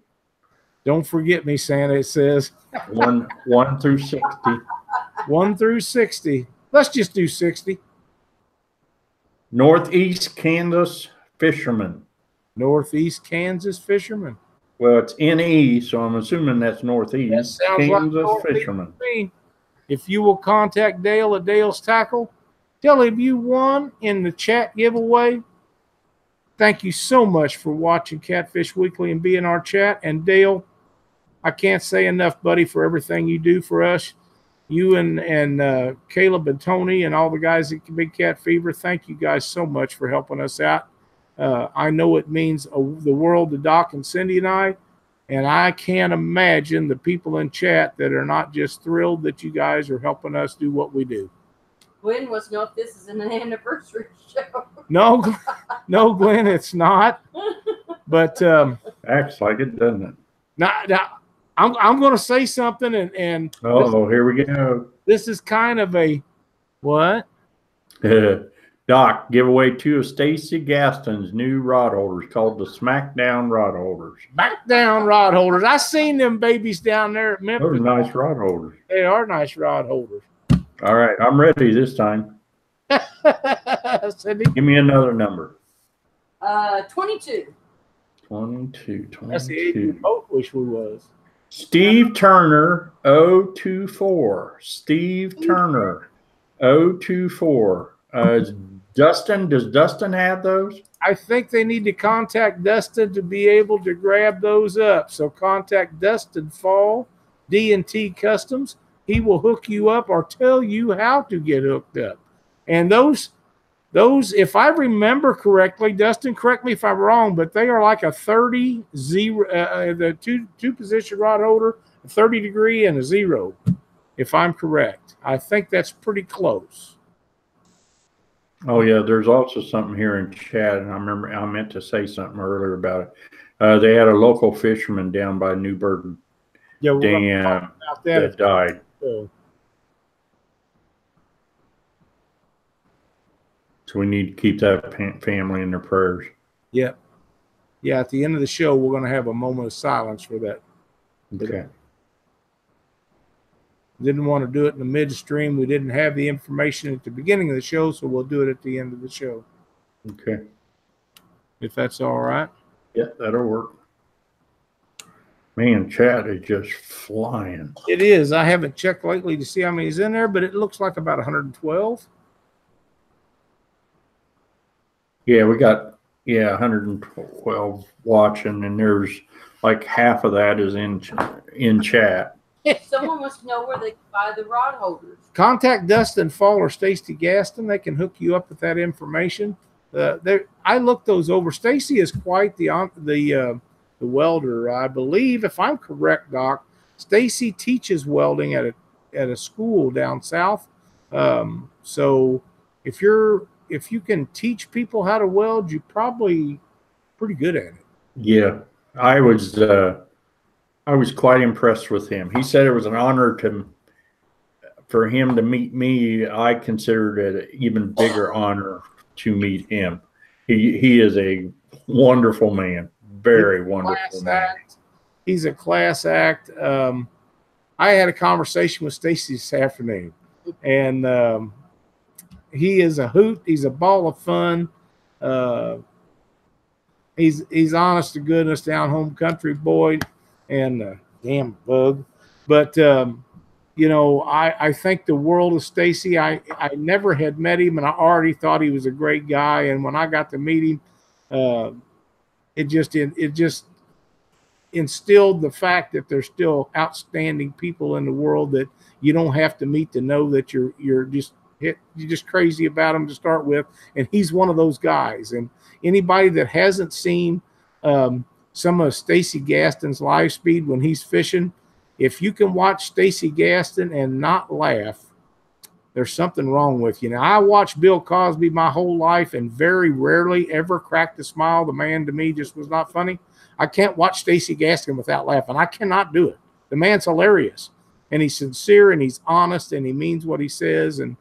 Don't forget me, Santa, it says. 1 through 60. 1 through 60. Let's just do 60. Northeast Kansas Fisherman. Northeast Kansas Fisherman. Well, it's NE, so I'm assuming that's Northeast. That sounds Kansas like Northeast Fisherman. to me. If you will contact Dale at Dale's Tackle, tell him you won in the chat giveaway. Thank you so much for watching Catfish Weekly and being our chat. And Dale, I can't say enough, buddy, for everything you do for us. You and Caleb and Tony and all the guys at Big Cat Fever, thank you guys so much for helping us out. I know it means the world to Doc and Cindy and I can't imagine the people in chat that are not just thrilled that you guys are helping us do what we do. Glenn wants to know if this is an anniversary show. No, Glenn, it's not. But acts like it, doesn't it? Now I'm going to say something, and here we go. This is kind of a what? Doc, give away 2 of Stacy Gaston's new rod holders called the Smackdown rod holders. Smackdown rod holders. I seen them babies down there at Memphis. Those are nice rod holders. They are nice rod holders. All right, I'm ready this time. Cindy? Give me another number. 22. 22, That's the age we 22. both wish we was. Steve Turner, 024. Steve Turner, 024. Does Dustin have those? I think they need to contact Dustin to be able to grab those up. So contact Dustin Fall, D&T Customs. He will hook you up or tell you how to get hooked up. And those, if I remember correctly, Dustin, correct me if I'm wrong, but they are like a 30 0, the two position rod holder, a 30 degree and a 0, if I'm correct. I think that's pretty close. Oh yeah, there's also something here in chat, and I meant to say something earlier about it. They had a local fisherman down by Newburgh Dam that died. So we need to keep that family in their prayers. Yeah. Yeah, at the end of the show, we're going to have a moment of silence for that. Okay. Didn't want to do it in the midstream. We didn't have the information at the beginning of the show, so we'll do it at the end of the show. Okay. If that's all right. Yeah, that'll work. Man, chat is just flying. It is. I haven't checked lately to see how many's in there, but it looks like about 112. Yeah, we got 112 watching, and there's like half of that is in chat. Someone wants to know where they can buy the rod holders. Contact Dustin Fall or Stacy Gaston. They can hook you up with that information. I looked those over. Stacy is quite the welder, I believe. If I'm correct, Doc, Stacy teaches welding at a school down south. So if you can teach people how to weld, you're probably pretty good at it. Yeah, I was quite impressed with him. He said it was an honor for him to meet me. I considered it an even bigger honor to meet him. He is a wonderful man, very wonderful man. He's a class act. I had a conversation with Stacy this afternoon, and he is a hoot. He's a ball of fun. He's honest to goodness, down home country boy, and damn bug. But I think the world of Stacy. I never had met him, and I already thought he was a great guy. And when I got to meet him, it just instilled the fact that there's still outstanding people in the world that you don't have to meet to know that you're just crazy about him to start with. And he's one of those guys. And anybody that hasn't seen some of Stacy Gaston's live speed when he's fishing, if you can watch Stacy Gaston and not laugh, there's something wrong with you. Now, I watched Bill Cosby my whole life and very rarely ever cracked a smile. The man to me just was not funny. I can't watch Stacy Gaston without laughing. I cannot do it. The man's hilarious, and he's sincere, and he's honest, and he means what he says, and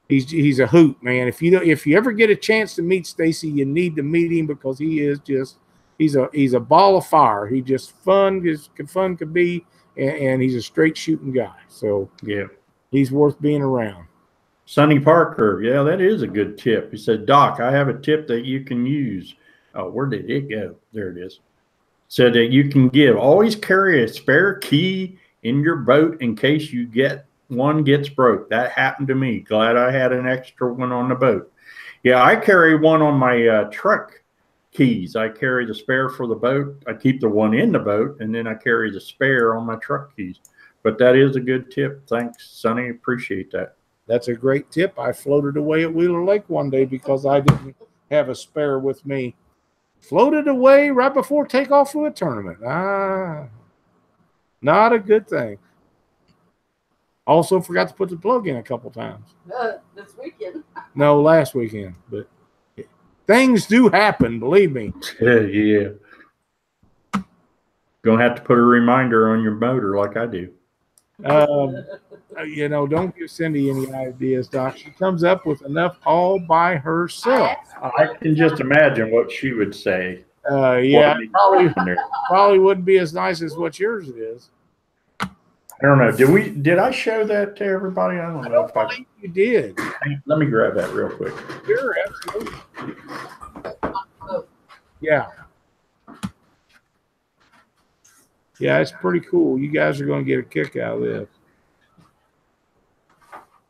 he's a hoot, man. If you ever get a chance to meet Stacy, you need to meet him, because he is just he's a ball of fire. He just fun could be, and he's a straight shooting guy. So yeah, he's worth being around. Sonny Parker, yeah, that is a good tip. He said, Doc, I have a tip that you can use. Oh, where did it go? There it is. Said that you can give. Always carry a spare key in your boat in case one gets broke. That happened to me. Glad I had an extra one on the boat. Yeah, I carry one on my truck keys. I carry the spare for the boat. I keep the one in the boat, and then I carry the spare on my truck keys. But that is a good tip. Thanks, Sonny. Appreciate that. That's a great tip. I floated away at Wheeler Lake one day because I didn't have a spare with me. Floated away right before takeoff for a tournament. Not a good thing. Also forgot to put the plug in a couple times. This weekend. No, last weekend. But things do happen, believe me. Yeah. Gonna have to put a reminder on your motor like I do. Don't give Cindy any ideas, Doc. She comes up with enough all by herself. I can just imagine what she would say. Yeah, probably wouldn't be as nice as what yours is. I don't know. Did I show that to everybody? I don't know if you did. Let me grab that real quick. Sure, absolutely. Yeah. Yeah, it's pretty cool. You guys are going to get a kick out of this.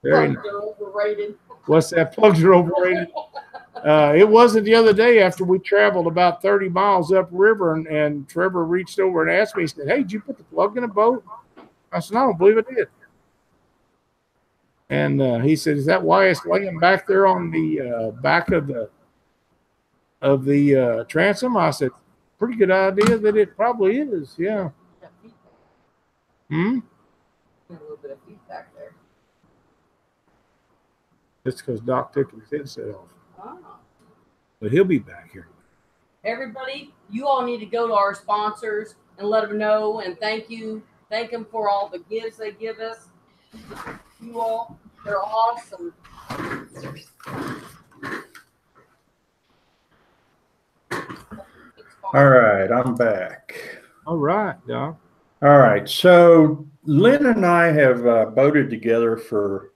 Very. Plugs are overrated. What's that? Plugs are overrated. It wasn't the other day after we traveled about 30 miles upriver, and Trevor reached over and asked me, he said, "Hey, did you put the plug in a boat?" I said, "No, I don't believe I did." And he said, "Is that why it's laying back there on the back of the transom?" I said, "Pretty good idea that it probably is." Yeah. Hmm. A little bit of feedback there. It's because Doc took his headset off. Ah. But he'll be back here. Everybody, you all need to go to our sponsors and let them know and thank them for all the gives they give us. You all, they're awesome. All right, I'm back. All right, Doc. All right, so Lynn and I have boated together for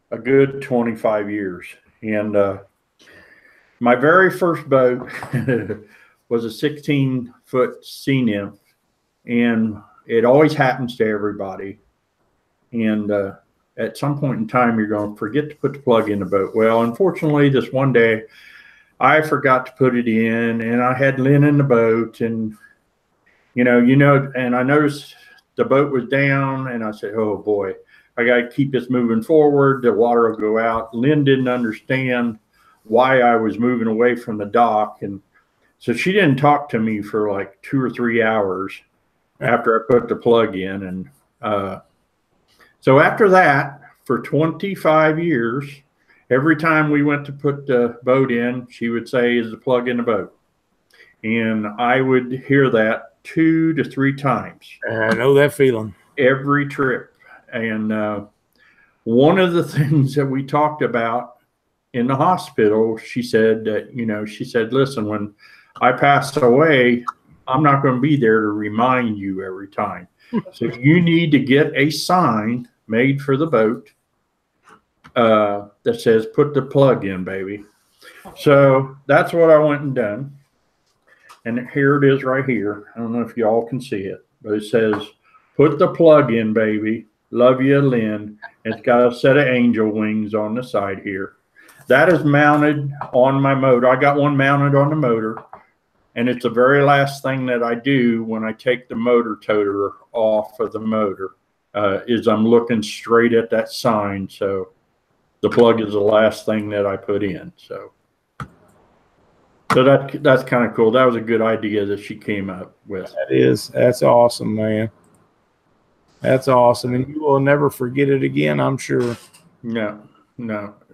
a good 25 years. And my very first boat was a 16-foot sea nymph. And it always happens to everybody. And at some point in time, you're going to forget to put the plug in the boat. Well, unfortunately, this one day, I forgot to put it in, and I had Lynn in the boat, and and I noticed the boat was down, and I said, "Oh boy, I got to keep this moving forward. The water will go out." Lynn didn't understand why I was moving away from the dock, and so she didn't talk to me for like 2 or 3 hours after I put the plug in, and so after that, for 25 years. Every time we went to put the boat in, she would say, "Is the plug in the boat?" And I would hear that 2 to 3 times. I know that feeling. Every trip. And one of the things that we talked about in the hospital, she said that, she said, "Listen, when I pass away, I'm not going to be there to remind you every time. So you need to get a sign made for the boat that says, 'Put the plug in, baby.'" So that's what I went and done. And here it is right here. I don't know if y'all can see it, but it says, "Put the plug in, baby. Love you, Lynn." It's got a set of angel wings on the side here. That is mounted on my motor. I got one mounted on the motor. And it's the very last thing that I do when I take the motor toter off of the motor is I'm looking straight at that sign. So the plug is the last thing that I put in. So that's kind of cool. That was a good idea that she came up with. That's awesome, man. That's awesome. And you will never forget it again, I'm sure. No.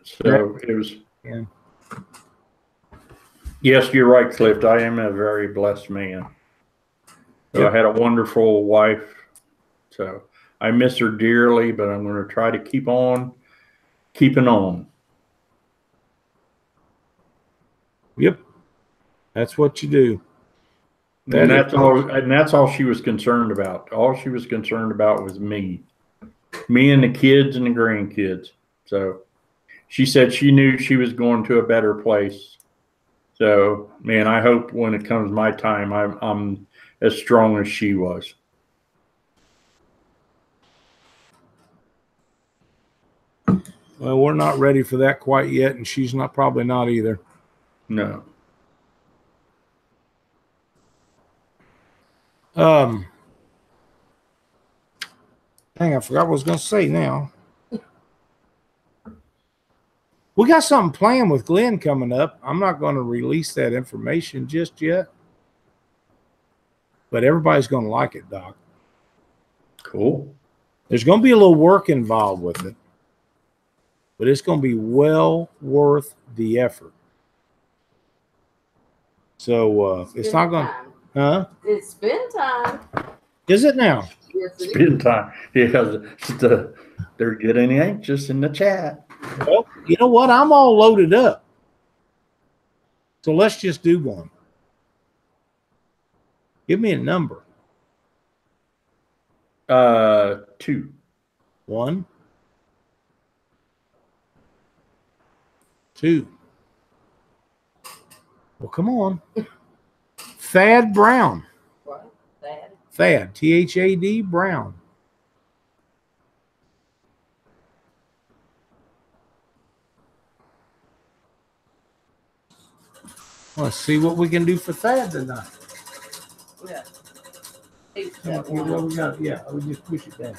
So it was. Yeah. Yes, you're right, Clift. I am a very blessed man. So yep. I had a wonderful wife. So I miss her dearly, but I'm going to try to keep on keeping on. Yep. That's what you do. And that's all she was concerned about. All she was concerned about was me and the kids and the grandkids. So she said she knew she was going to a better place. So, man, I hope when it comes my time, I'm as strong as she was. Well, we're not ready for that quite yet, and she's probably not either. No. Dang, I forgot what I was going to say now. We got something planned with Glenn coming up. I'm not going to release that information just yet, but everybody's going to like it, Doc. Cool. There's going to be a little work involved with it, but it's going to be well worth the effort. So it's not going to, huh? It's spin time. Is it now? Yes, it spin time. Yeah, they're getting anxious in the chat. Well, you know what? I'm all loaded up. So let's just do one. Give me a number. 2. 1, 2. Well, come on. Thad Brown. What? Thad? Thad, Thad Brown. Let's see what we can do for Thad tonight. Yeah. Eight, Well, seven, we got, yeah, we just push it down.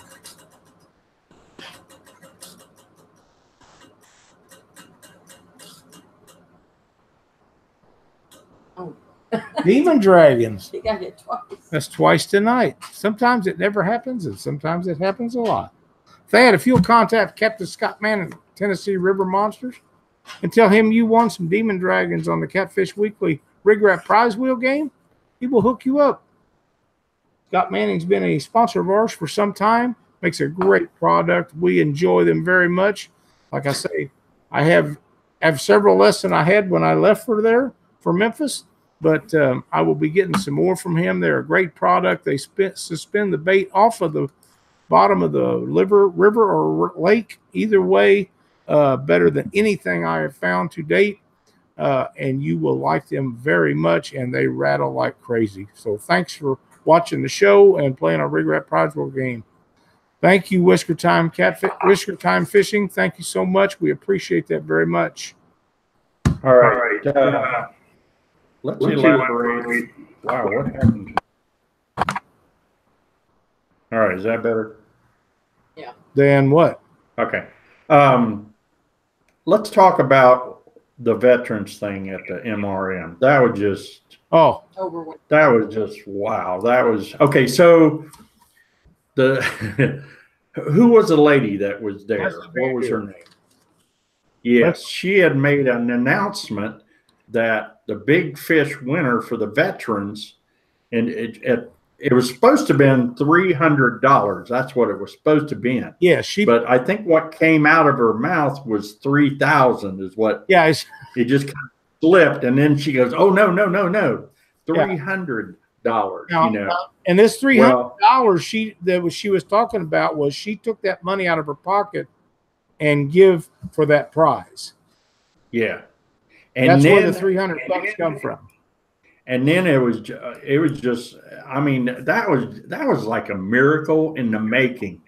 Oh. Demon Dragons. You got it twice. That's twice tonight. Sometimes it never happens, and sometimes it happens a lot. Thad, if you'll contact Captain Scott Mann and Tennessee River Monsters and tell him you won some Demon Dragons on the Catfish Weekly RigRap prize wheel game, he will hook you up. Scott Manning's been a sponsor of ours for some time. Makes a great product. We enjoy them very much. Like I say, I have several less than I had when I left for Memphis, but I will be getting some more from him. They're a great product. They suspend the bait off of the bottom of the river or lake. Either way, better than anything I have found to date. And you will like them very much, and they rattle like crazy. So thanks for watching the show and playing our RigRap prize wheel game. Thank you, Whisker Time Fishing. Thank you so much. We appreciate that very much. All right. Let's elaborate. Wow, what happened? All right, is that better? Yeah. Then what? Okay. Let's talk about the veterans thing at the MRM. That was just Over. that was just wow. That was okay. So the who was the lady that was there? What was her name? Yes, she had made an announcement that the big fish winner for the veterans, and it was supposed to have been $300. That's what it was supposed to be. Yeah, but I think what came out of her mouth was 3,000 is what. Yeah, it just kind of slipped, and then she goes, "Oh no, $300." And this $300 she was talking about was she took that money out of her pocket and give for that prize. Yeah, and that's where the $300 come from. And then it was just, I mean, that was like a miracle in the making.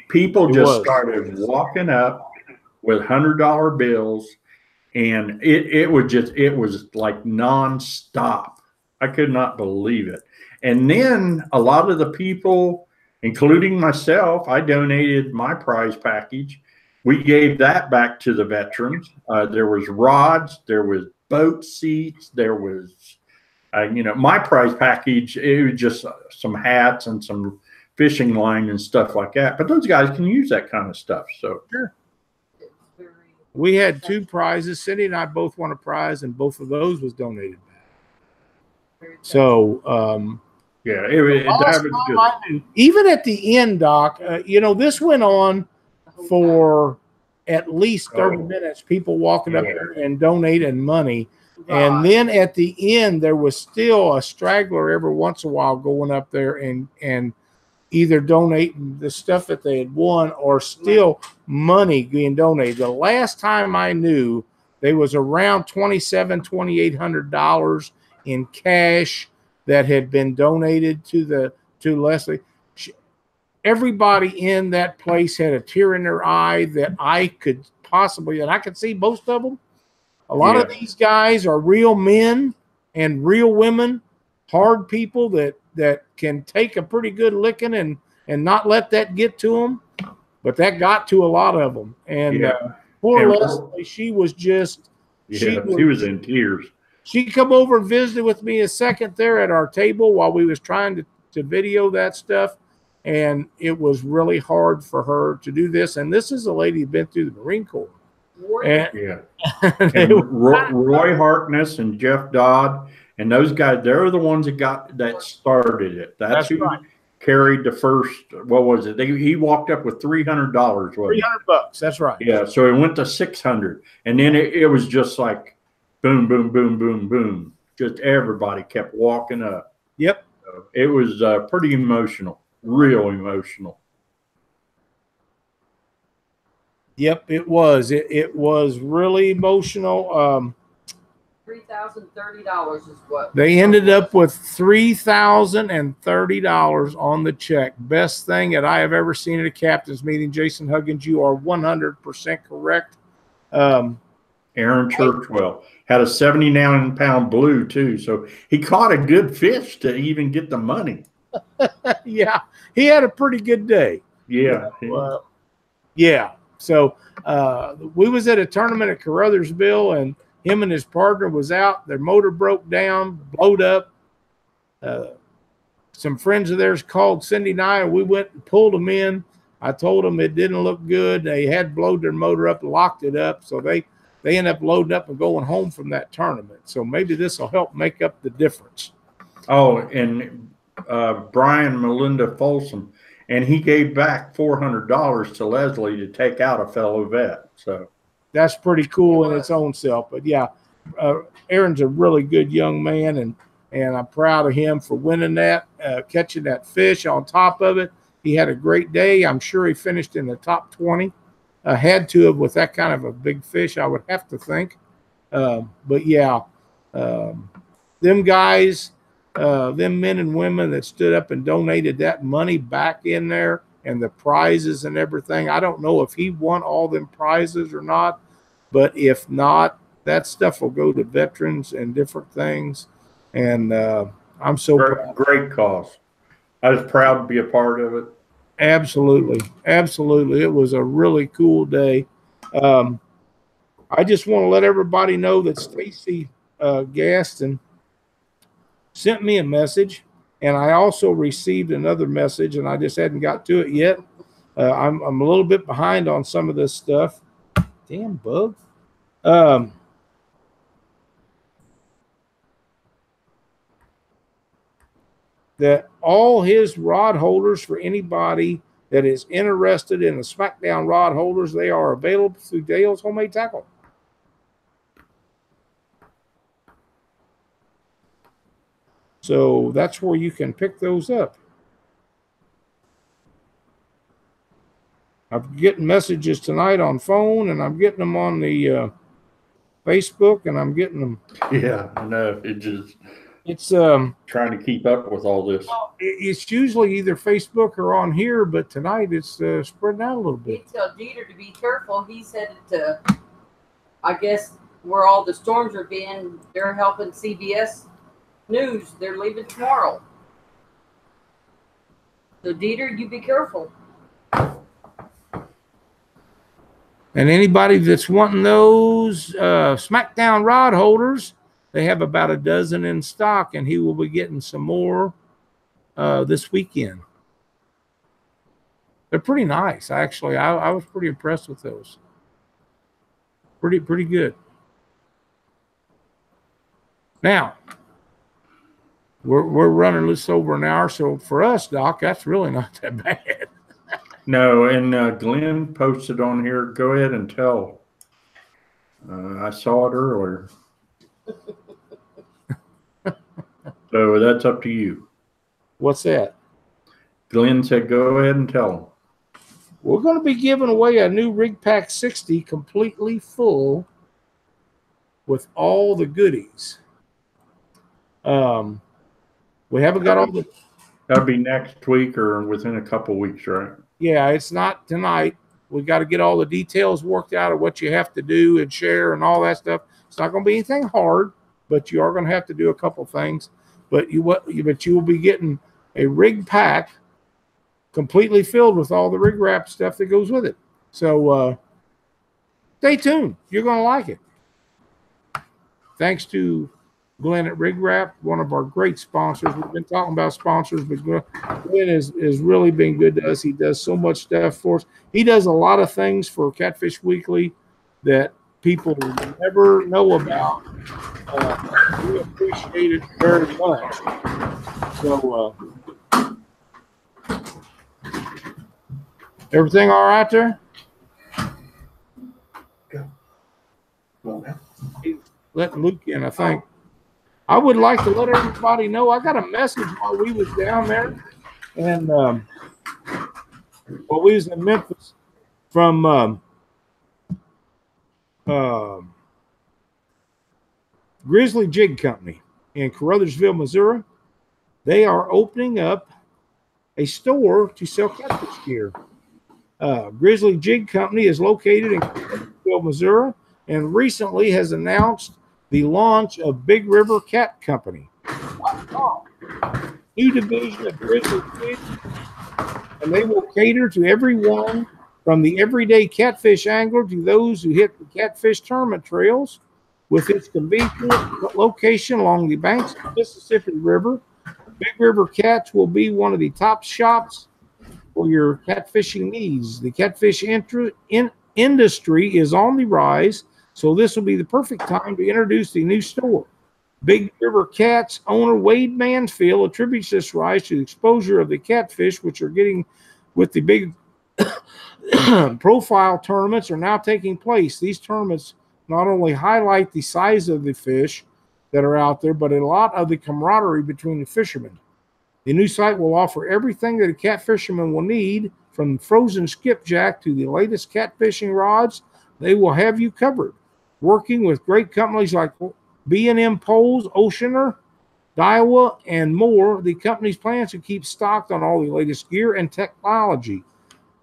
People started walking up with $100 bills, and it was like nonstop. I could not believe it. And then a lot of the people, including myself, I donated my prize package. We gave that back to the veterans. There was rods, there was boat seats, there was, my prize package. It was just some hats and some fishing line and stuff like that. But those guys can use that kind of stuff. So sure. We had 2 prizes. Cindy and I both won a prize, and both of those was donated back. So, yeah, that was good. Even at the end, Doc, this went on for at least 30 minutes. People walking up there and donating money. And then at the end, there was still a straggler every once in a while going up there and either donating the stuff that they had won or still money being donated. The last time I knew, there was around $2,800 in cash that had been donated to Leslie. Everybody in that place had a tear in their eye that I could possibly, and I could see most of them. A lot of these guys are real men and real women, hard people that can take a pretty good licking and not let that get to them. But that got to a lot of them. And poor Leslie, she was just she was in tears. She come over and visited with me a second there at our table while we was trying to video that stuff. And it was really hard for her to do this. And this is a lady who'd been through the Marine Corps. And Roy Harkness and Jeff Dodd and those guys, they're the ones that started it. That's who carried the first. What was it? He walked up with $300. $300. That's right. Yeah. So it went to $600, and then it was just like boom, boom, boom, boom, boom. Just everybody kept walking up. Yep. So it was pretty emotional, real emotional. Yep, it was. It was really emotional. $3,030 is what They ended up with $3,030 on the check. Best thing that I have ever seen at a captain's meeting. Jason Huggins, you are 100% correct. Aaron Churchwell had a 79-pound blue too, so he caught a good fish to even get the money. Yeah, he had a pretty good day. Yeah. Yeah. So we was at a tournament at Carruthersville, and him and his partner was out. Their motor broke down, blowed up. Some friends of theirs called Cindy and I, and we went and pulled them in. I told them it didn't look good. They had blowed their motor up, locked it up, so they end up loading up and going home from that tournament. So maybe this will help make up the difference. Oh, and Brian Melinda Folsom, and he gave back $400 to Leslie to take out a fellow vet. So that's pretty cool in its own self. But yeah, Aaron's a really good young man, and I'm proud of him for winning that, catching that fish on top of it. He had a great day. I'm sure he finished in the top 20. Had to have with that kind of a big fish, I would have to think. But yeah, them guys, them men and women that stood up and donated that money back in there and the prizes and everything. I don't know if he won all them prizes or not, but if not, that stuff will go to veterans and different things. And I'm so proud. Great cause. I was proud to be a part of it. Absolutely. Absolutely. It was a really cool day. I just want to let everybody know that Stacy Gaston sent me a message, and I also received another message, and I just hadn't got to it yet. I'm a little bit behind on some of this stuff. Damn bug. That all his rod holders, for anybody that is interested in the SmackDown rod holders, they are available through Dale's Homemade Tackle. So that's where you can pick those up. I'm getting messages tonight on phone, and I'm getting them on the Facebook, and I'm getting them. Yeah, I know. It's trying to keep up with all this. It's usually either Facebook or on here, but tonight it's spreading out a little bit. He tell Dieter to be careful. He's headed to, I guess, where all the storms are being. They're helping CBS News. They're leaving tomorrow. So Dieter, you be careful. And anybody that's wanting those SmackDown rod holders, they have about a dozen in stock, and he will be getting some more this weekend. They're pretty nice, actually. I was pretty impressed with those. Pretty good. Now, we're running this over an hour, so for us, Doc, that's really not that bad. No, and Glenn posted on here. Go ahead and tell. I saw it earlier. So that's up to you. What's that? Glenn said, go ahead and tell them. We're going to be giving away a new Rig Pack 60 completely full with all the goodies. We haven't got all the... That'll be next week or within a couple weeks, right? Yeah, it's not tonight. We got to get all the details worked out of what you have to do and share and all that stuff. It's not going to be anything hard, but you are going to have to do a couple things. But you will be getting a rig pack completely filled with all the RigRap stuff that goes with it. So stay tuned. You're going to like it. Thanks to Glenn at RigRap, one of our great sponsors. We've been talking about sponsors, but Glenn has really been good to us. He does so much stuff for us. He does a lot of things for Catfish Weekly that people never know about. We appreciate it very much. So, everything all right there? Go. Well, now. He's letting Luke in, I think. I would like to let everybody know I got a message while we was down there, and while we was in Memphis from Grizzly Jig Company in Caruthersville, Missouri. They are opening up a store to sell catfish gear. Grizzly Jig Company is located in Caruthersville, Missouri, and recently has announced the launch of Big River Cat Company. New division of Grizzly Jig, and they will cater to everyone from the everyday catfish angler to those who hit the catfish tournament trails. With its convenient location along the banks of the Mississippi River, Big River Cats will be one of the top shops for your catfishing needs. The catfish industry is on the rise, so this will be the perfect time to introduce the new store. Big River Cats owner Wade Mansfield attributes this rise to the exposure of the catfish, which are getting with the big profile tournaments are now taking place. These tournaments not only highlight the size of the fish that are out there, but a lot of the camaraderie between the fishermen. The new site will offer everything that a cat fisherman will need, from frozen skipjack to the latest catfishing rods. They will have you covered. Working with great companies like B&M Poles, Oceaner, Daiwa, and more, the company's plans to keep stocked on all the latest gear and technology.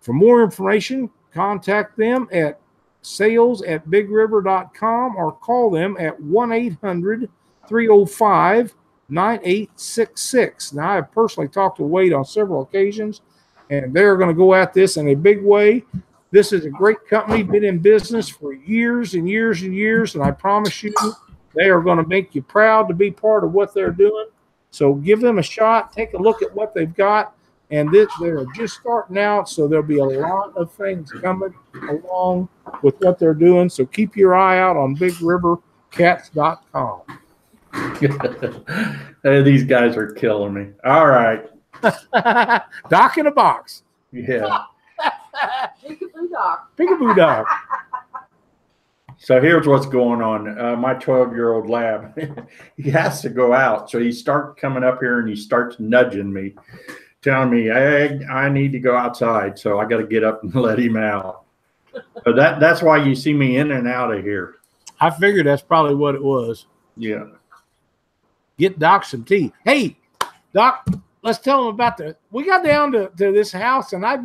For more information, contact them at sales@bigriver.com or call them at 1-800-305-9866. Now, I've personally talked to Wade on several occasions, and they're going to go at this in a big way. This is a great company, been in business for years and years and years, and I promise you, they are going to make you proud to be part of what they're doing. So give them a shot. Take a look at what they've got. And they're just starting out, so there'll be a lot of things coming along with what they're doing. So keep your eye out on BigRiverCats.com. Hey, these guys are killing me. All right. Doc in a box. Yeah. Peekaboo Doc. Peekaboo Doc. So here's what's going on. My 12-year-old lab, he has to go out. So he starts coming up here and he starts nudging me, telling me, hey, I need to go outside. So I got to get up and let him out. So that's why you see me in and out of here. I figured that's probably what it was. Yeah. Get Doc some tea. Hey, Doc, let's tell him about we got down to this house, and I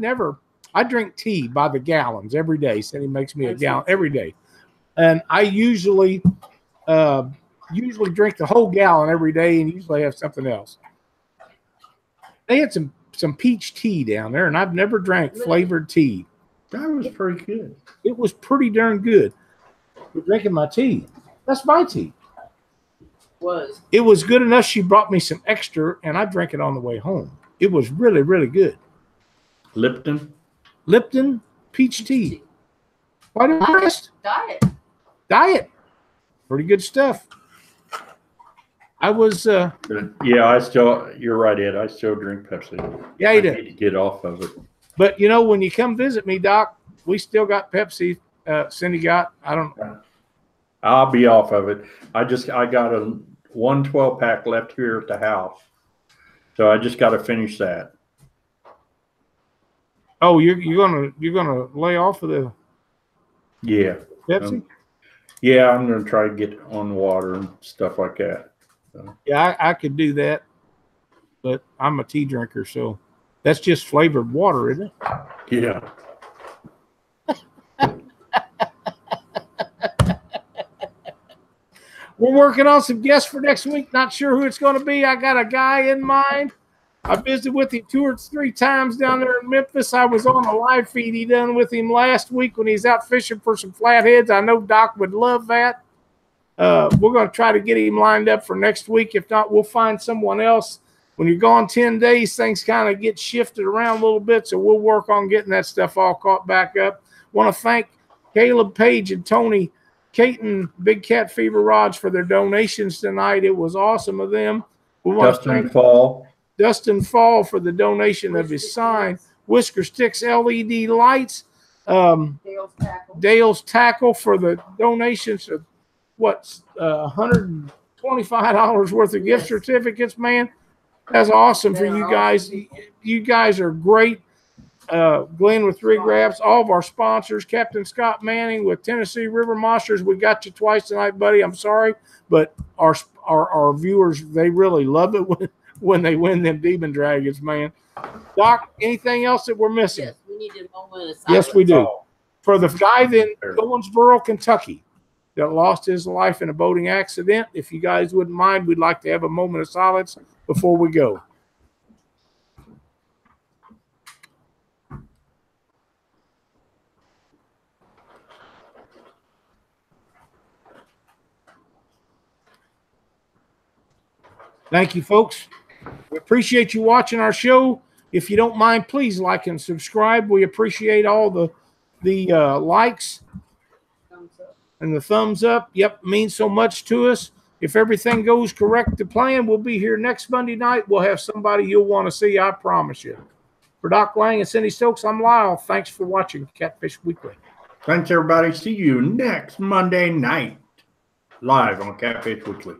drink tea by the gallons every day. Said he makes me a gallon every day. And I usually drink the whole gallon every day and usually have something else. They had some peach tea down there, and I've never drank flavored tea. That was pretty good. It was pretty darn good. We're drinking my tea. That's my tea. It was good enough. She brought me some extra, and I drank it on the way home. It was really, really good. Lipton peach tea. Why did you rest? Diet. Pretty good stuff. I was yeah, you're right, Ed. I still drink Pepsi. Yeah, I need to get off of it. But when you come visit me, Doc, we still got Pepsi. Cindy got, I'll be off of it. I got a 112-pack left here at the house. So I just got to finish that. Oh, you're gonna lay off of the Pepsi? Yeah, I'm gonna try to get on water and stuff like that. So. Yeah, I could do that, but I'm a tea drinker, so that's just flavored water, isn't it? Yeah. We're working on some guests for next week. Not sure who it's going to be. I got a guy in mind. I visited with him 2 or 3 times down there in Memphis. I was on a live feed he done with him last week when he's out fishing for some flatheads. I know Doc would love that. We're going to try to get him lined up for next week. If not, we'll find someone else. When you're gone 10 days, things kind of get shifted around a little bit, so we'll work on getting that stuff all caught back up. Want to thank Caleb Page and Tony Caton, Big Cat Fever Rods, for their donations tonight. It was awesome of them. We want to thank Dustin Fall for the donation of his sign. Whisker Sticks LED lights. Dale's Tackle for the donations of $125 worth of gift certificates, man. That's awesome for you guys. You guys are great. Glenn with RigRaps, all of our sponsors, Captain Scott Manning with Tennessee River Monsters. We got you twice tonight, buddy. I'm sorry, but our viewers, they really love it when they win them Demon Dragons, man. Doc, anything else that we're missing? Yes, we need a moment of silence. Yes, we do. Oh. For the guy in Owensboro, Kentucky, that lost his life in a boating accident, if you guys wouldn't mind, we'd like to have a moment of silence before we go. Thank you, folks. We appreciate you watching our show. If you don't mind, please like and subscribe. We appreciate all the likes and the thumbs up. Yep, means so much to us. If everything goes correct to plan, we'll be here next Monday night. We'll have somebody you'll want to see, I promise you. For Doc Lang and Cindy Stokes, I'm Lyle. Thanks for watching Catfish Weekly. Thanks, everybody. See you next Monday night live on Catfish Weekly.